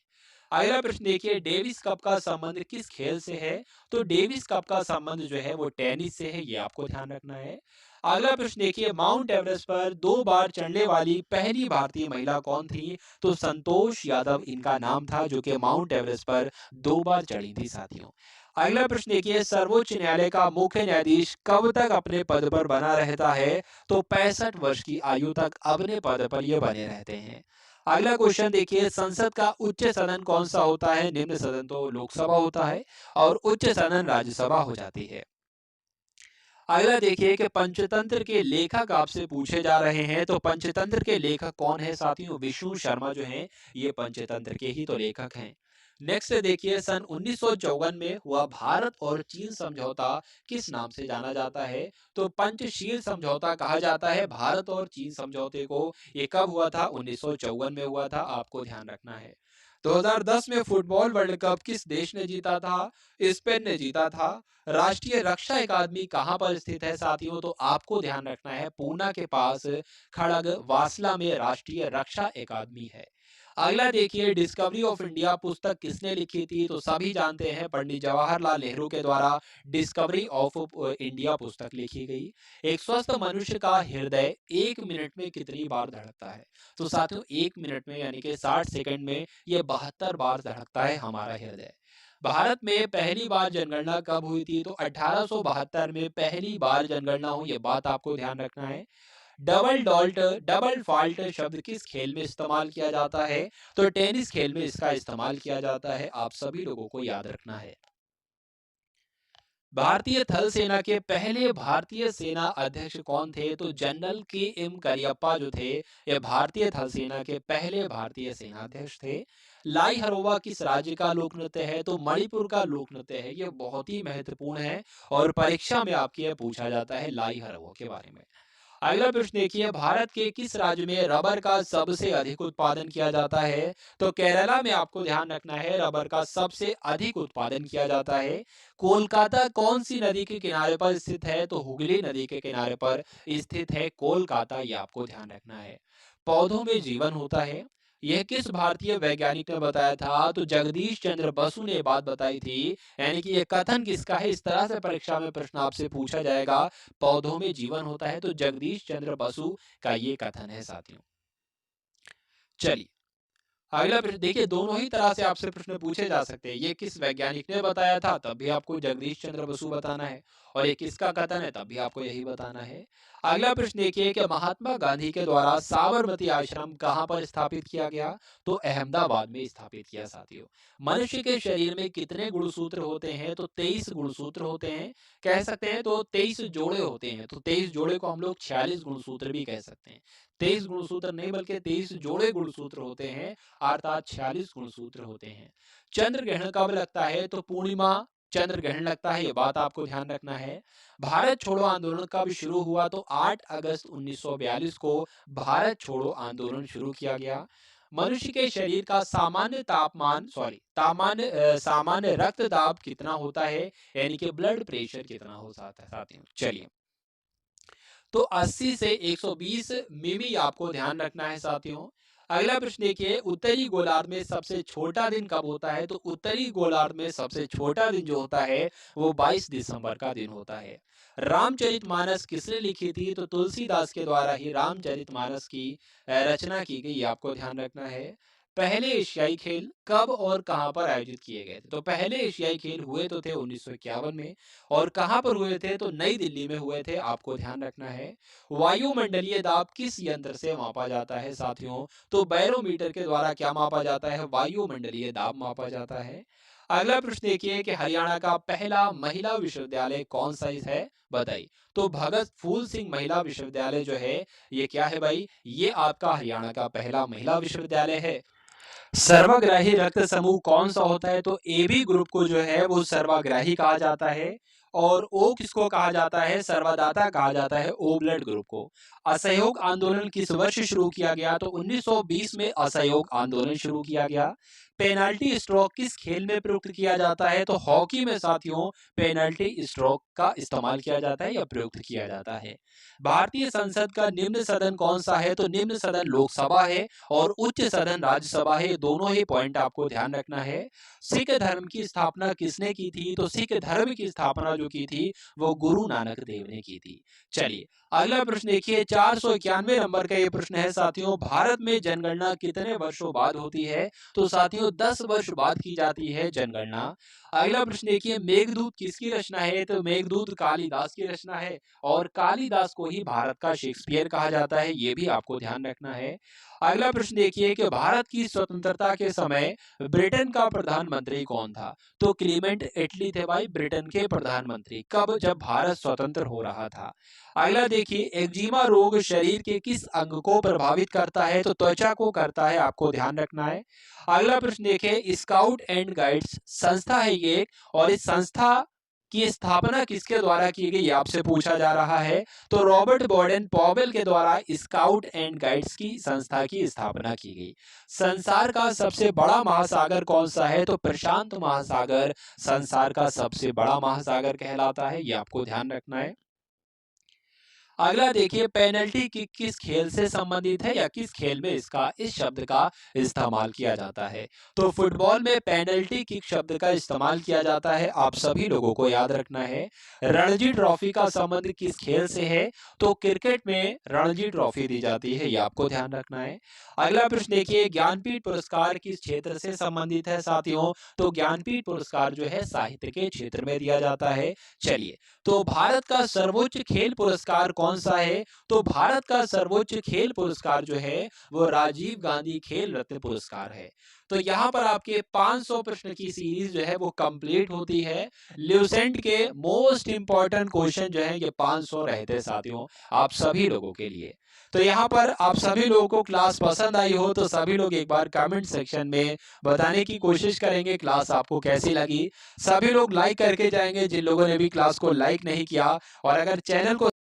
अगला प्रश्न देखिए डेविस कप का संबंध किस खेल से है। तो डेविस कप का संबंध जो है वो टेनिस से है, ये आपको ध्यान रखना है। अगला प्रश्न देखिए माउंट एवरेस्ट पर 2 बार चढ़ने वाली पहली भारतीय महिला कौन थी। तो संतोष यादव इनका नाम था, जो कि माउंट एवरेस्ट पर 2 बार चढ़ी थी साथियों। अगला प्रश्न देखिए सर्वोच्च न्यायालय का मुख्य न्यायाधीश कब तक अपने पद पर बना रहता है। तो 65 वर्ष की आयु तक अपने पद पर ये बने रहते हैं। अगला क्वेश्चन देखिए संसद का उच्च सदन कौन सा होता है। निम्न सदन तो लोकसभा होता है और उच्च सदन राज्यसभा हो जाती है। अगला देखिए कि पंचतंत्र के लेखक आपसे पूछे जा रहे हैं। तो पंचतंत्र के लेखक कौन है साथियों। विष्णु शर्मा जो हैं, ये पंचतंत्र के ही तो लेखक हैं। नेक्स्ट देखिए सन 1954 में हुआ भारत और चीन समझौता किस नाम से जाना जाता है। तो पंचशील समझौता कहा जाता है भारत और चीन समझौते को। ये कब हुआ था, 1954 में हुआ था, आपको ध्यान रखना है। 2010 में फुटबॉल वर्ल्ड कप किस देश ने जीता था। स्पेन ने जीता था। राष्ट्रीय रक्षा अकादमी कहाँ पर स्थित है साथियों। तो आपको ध्यान रखना है पूना के पास खड़ग वासला में राष्ट्रीय रक्षा अकादमी है। अगला देखिए, डिस्कवरी ऑफ इंडिया पुस्तक किसने लिखी थी? तो सभी जानते हैं पंडित जवाहरलाल नेहरू के द्वारा डिस्कवरी ऑफ इंडिया पुस्तक लिखी गई। एक स्वस्थ मनुष्य का हृदय 1 मिनट में कितनी बार धड़कता है? तो साथियों 1 मिनट में यानी कि 60 सेकंड में ये 72 बार धड़कता है हमारा हृदय। भारत में पहली बार जनगणना कब हुई थी? तो 1872 में पहली बार जनगणना हुई, ये बात आपको ध्यान रखना है। डबल फॉल्ट शब्द किस खेल में इस्तेमाल किया जाता है? तो टेनिस खेल में इसका इस्तेमाल किया जाता है, आप सभी लोगों को याद रखना है। भारतीय थल सेना के पहले भारतीय सेना अध्यक्ष कौन थे? तो जनरल के एम करियप्पा जो थे, ये भारतीय थल सेना के पहले भारतीय सेना अध्यक्ष थे। लाई हरोवा किस राज्य का लोक नृत्य है? तो मणिपुर का लोक नृत्य है, ये बहुत ही महत्वपूर्ण है और परीक्षा में आपके ये पूछा जाता है लाई हरोवा के बारे में। अगला प्रश्न देखिए, भारत के किस राज्य में रबर का सबसे अधिक उत्पादन किया जाता है? तो केरला में आपको ध्यान रखना है, रबर का सबसे अधिक उत्पादन किया जाता है। कोलकाता कौन सी नदी के किनारे पर स्थित है? तो हुगली नदी के किनारे पर स्थित है कोलकाता, ये आपको ध्यान रखना है। पौधों में जीवन होता है, यह किस भारतीय वैज्ञानिक ने बताया था? तो जगदीश चंद्र बसु ने बात बताई थी। यानी कि यह कथन किसका है? इस तरह से परीक्षा में प्रश्न आपसे पूछा जाएगा, पौधों में जीवन होता है, तो जगदीश चंद्र बसु का ये कथन है साथियों। चलिए अगला प्रश्न देखिए, दोनों ही तरह से आपसे प्रश्न पूछे जा सकते हैं। ये किस वैज्ञानिक ने बताया था, तब भी आपको जगदीश चंद्र बसु बताना है, और ये किसका कथन है, तब भी आपको यही बताना है। अगला प्रश्न देखिए कि महात्मा गांधी के द्वारा साबरमती आश्रम कहाँ पर स्थापित किया गया? तो अहमदाबाद में स्थापित किया साथियों। मनुष्य के शरीर में कितने गुणसूत्र होते हैं? तो 23 गुणसूत्र होते हैं, कह सकते हैं तो 23 जोड़े होते हैं, तो 23 जोड़े को हम लोग 46 गुणसूत्र भी कह सकते हैं। 23 गुणसूत्र नहीं बल्कि 23 जोड़े गुणसूत्र होते हैं, अर्थात 46 गुणसूत्र होते हैं। चंद्र ग्रहण कब लगता है? तो पूर्णिमा चंद्र ग्रहण लगता है, ये बात आपको ध्यान रखना है। भारत छोड़ो आंदोलन कब शुरू हुआ? तो 8 अगस्त 1942 को भारत छोड़ो आंदोलन शुरू किया गया। मनुष्य के शरीर का सामान्य रक्तदाब कितना होता है? यानी कि ब्लड प्रेशर कितना हो जाता है साथियों। चलिए, तो 80 से 120 मिमी आपको ध्यान रखना है साथियों। अगला प्रश्न देखिए, उत्तरी गोलार्ध में सबसे छोटा दिन कब होता है? तो उत्तरी गोलार्ध में सबसे छोटा दिन जो होता है वो 22 दिसंबर का दिन होता है। रामचरितमानस किसने लिखी थी? तो तुलसीदास के द्वारा ही रामचरितमानस की रचना की गई, आपको ध्यान रखना है। पहले एशियाई खेल कब और कहां पर आयोजित किए गए थे? तो पहले एशियाई खेल हुए तो थे 1951 में, और कहां पर हुए थे? तो नई दिल्ली में हुए थे, आपको ध्यान रखना है। वायुमंडलीय दाब किस यंत्र से मापा जाता है साथियों? तो बैरोमीटर के द्वारा क्या मापा जाता है? वायुमंडलीय दाब मापा जाता है। अगला प्रश्न देखिए कि हरियाणा का पहला महिला विश्वविद्यालय कौन सा है, बताइए। तो भगत फूल सिंह महिला विश्वविद्यालय जो है, ये क्या है भाई? ये आपका हरियाणा का पहला महिला विश्वविद्यालय है। सर्वग्राही रक्त समूह कौन सा होता है? तो ए बी ग्रुप को जो है वो सर्वग्राही कहा जाता है, और ओ किसको कहा जाता है? सर्वदाता कहा जाता है, ओ ब्लड ग्रुप को। असहयोग आंदोलन किस वर्ष शुरू किया गया? तो 1920 में असहयोग आंदोलन शुरू किया गया। पेनाल्टी स्ट्रोक किस खेल में प्रयुक्त किया जाता है? तो हॉकी में साथियों पेनाल्टी स्ट्रोक का इस्तेमाल किया जाता है या प्रयुक्त किया जाता है। भारतीय संसद का निम्न सदन कौन सा है? तो निम्न सदन लोकसभा है, और उच्च सदन राज्यसभा है, दोनों ही पॉइंट आपको ध्यान रखना है। सिख धर्म की स्थापना किसने की थी? तो सिख धर्म की स्थापना जो की थी वो गुरु नानक देव ने की थी। चलिए अगला प्रश्न देखिए, 491 नंबर का ये प्रश्न है साथियों, भारत में जनगणना कितने वर्षों बाद होती है? तो साथियों 10 वर्ष बाद की जाती है जनगणना। अगला प्रश्न देखिए, मेघदूत किसकी रचना है? तो मेघदूत कालिदास की रचना है, और कालिदास को ही भारत का शेक्सपियर कहा जाता है, ये भी आपको ध्यान रखना है। अगला प्रश्न देखिए कि भारत की स्वतंत्रता के समय ब्रिटेन का प्रधानमंत्री कौन था? तो क्लीमेंट एटली थे भाई ब्रिटेन के प्रधानमंत्री। कब? जब भारत स्वतंत्र हो रहा था। अगला देखिए, एक्जिमा रोग शरीर के किस अंग को प्रभावित करता है? तो त्वचा को करता है, आपको ध्यान रखना है। अगला प्रश्न देखिए, स्काउट एंड गाइड्स संस्था है ये, और इस संस्था की स्थापना किसके द्वारा की गई, आपसे पूछा जा रहा है। तो रॉबर्ट बॉर्डन पॉवेल के द्वारा स्काउट एंड गाइड्स की संस्था की स्थापना की गई। संसार का सबसे बड़ा महासागर कौन सा है? तो प्रशांत महासागर संसार का सबसे बड़ा महासागर कहलाता है, ये आपको ध्यान रखना है। अगला देखिए, पेनल्टी किक किस खेल से संबंधित है या किस खेल में इस शब्द का इस्तेमाल किया जाता है। तो फुटबॉल में पेनल्टी किक शब्द का इस्तेमाल किया जाता है, आप सभी लोगों को याद रखना है। रणजी ट्रॉफी का संबंध किस खेल से है। तो क्रिकेट में रणजी ट्रॉफी दी जाती है, ये आपको ध्यान रखना है। अगला प्रश्न देखिए, ज्ञानपीठ पुरस्कार किस क्षेत्र से संबंधित है साथियों। तो ज्ञानपीठ पुरस्कार जो है साहित्य के क्षेत्र में दिया जाता है। चलिए, तो भारत का सर्वोच्च खेल पुरस्कार कौन सा है। तो भारत का सर्वोच्च खेल पुरस्कार जो है वो राजीव गांधी खेल रत्न पुरस्कार है। तो यहाँ पर आपके 500 प्रश्न की सीरीज जो है वो कंप्लीट होती है। ल्यूसेंट के मोस्ट इंपॉर्टेंट क्वेश्चन जो है ये 500 रहते साथियों, आप सभी लोगों के लिए। तो यहाँ पर आप सभी लोगों को क्लास पसंद आई हो तो सभी लोग एक बार कमेंट सेक्शन में बताने की कोशिश करेंगे क्लास आपको कैसी लगी। सभी लोग लाइक करके जाएंगे जिन लोगों ने भी क्लास को लाइक नहीं किया, और अगर चैनल को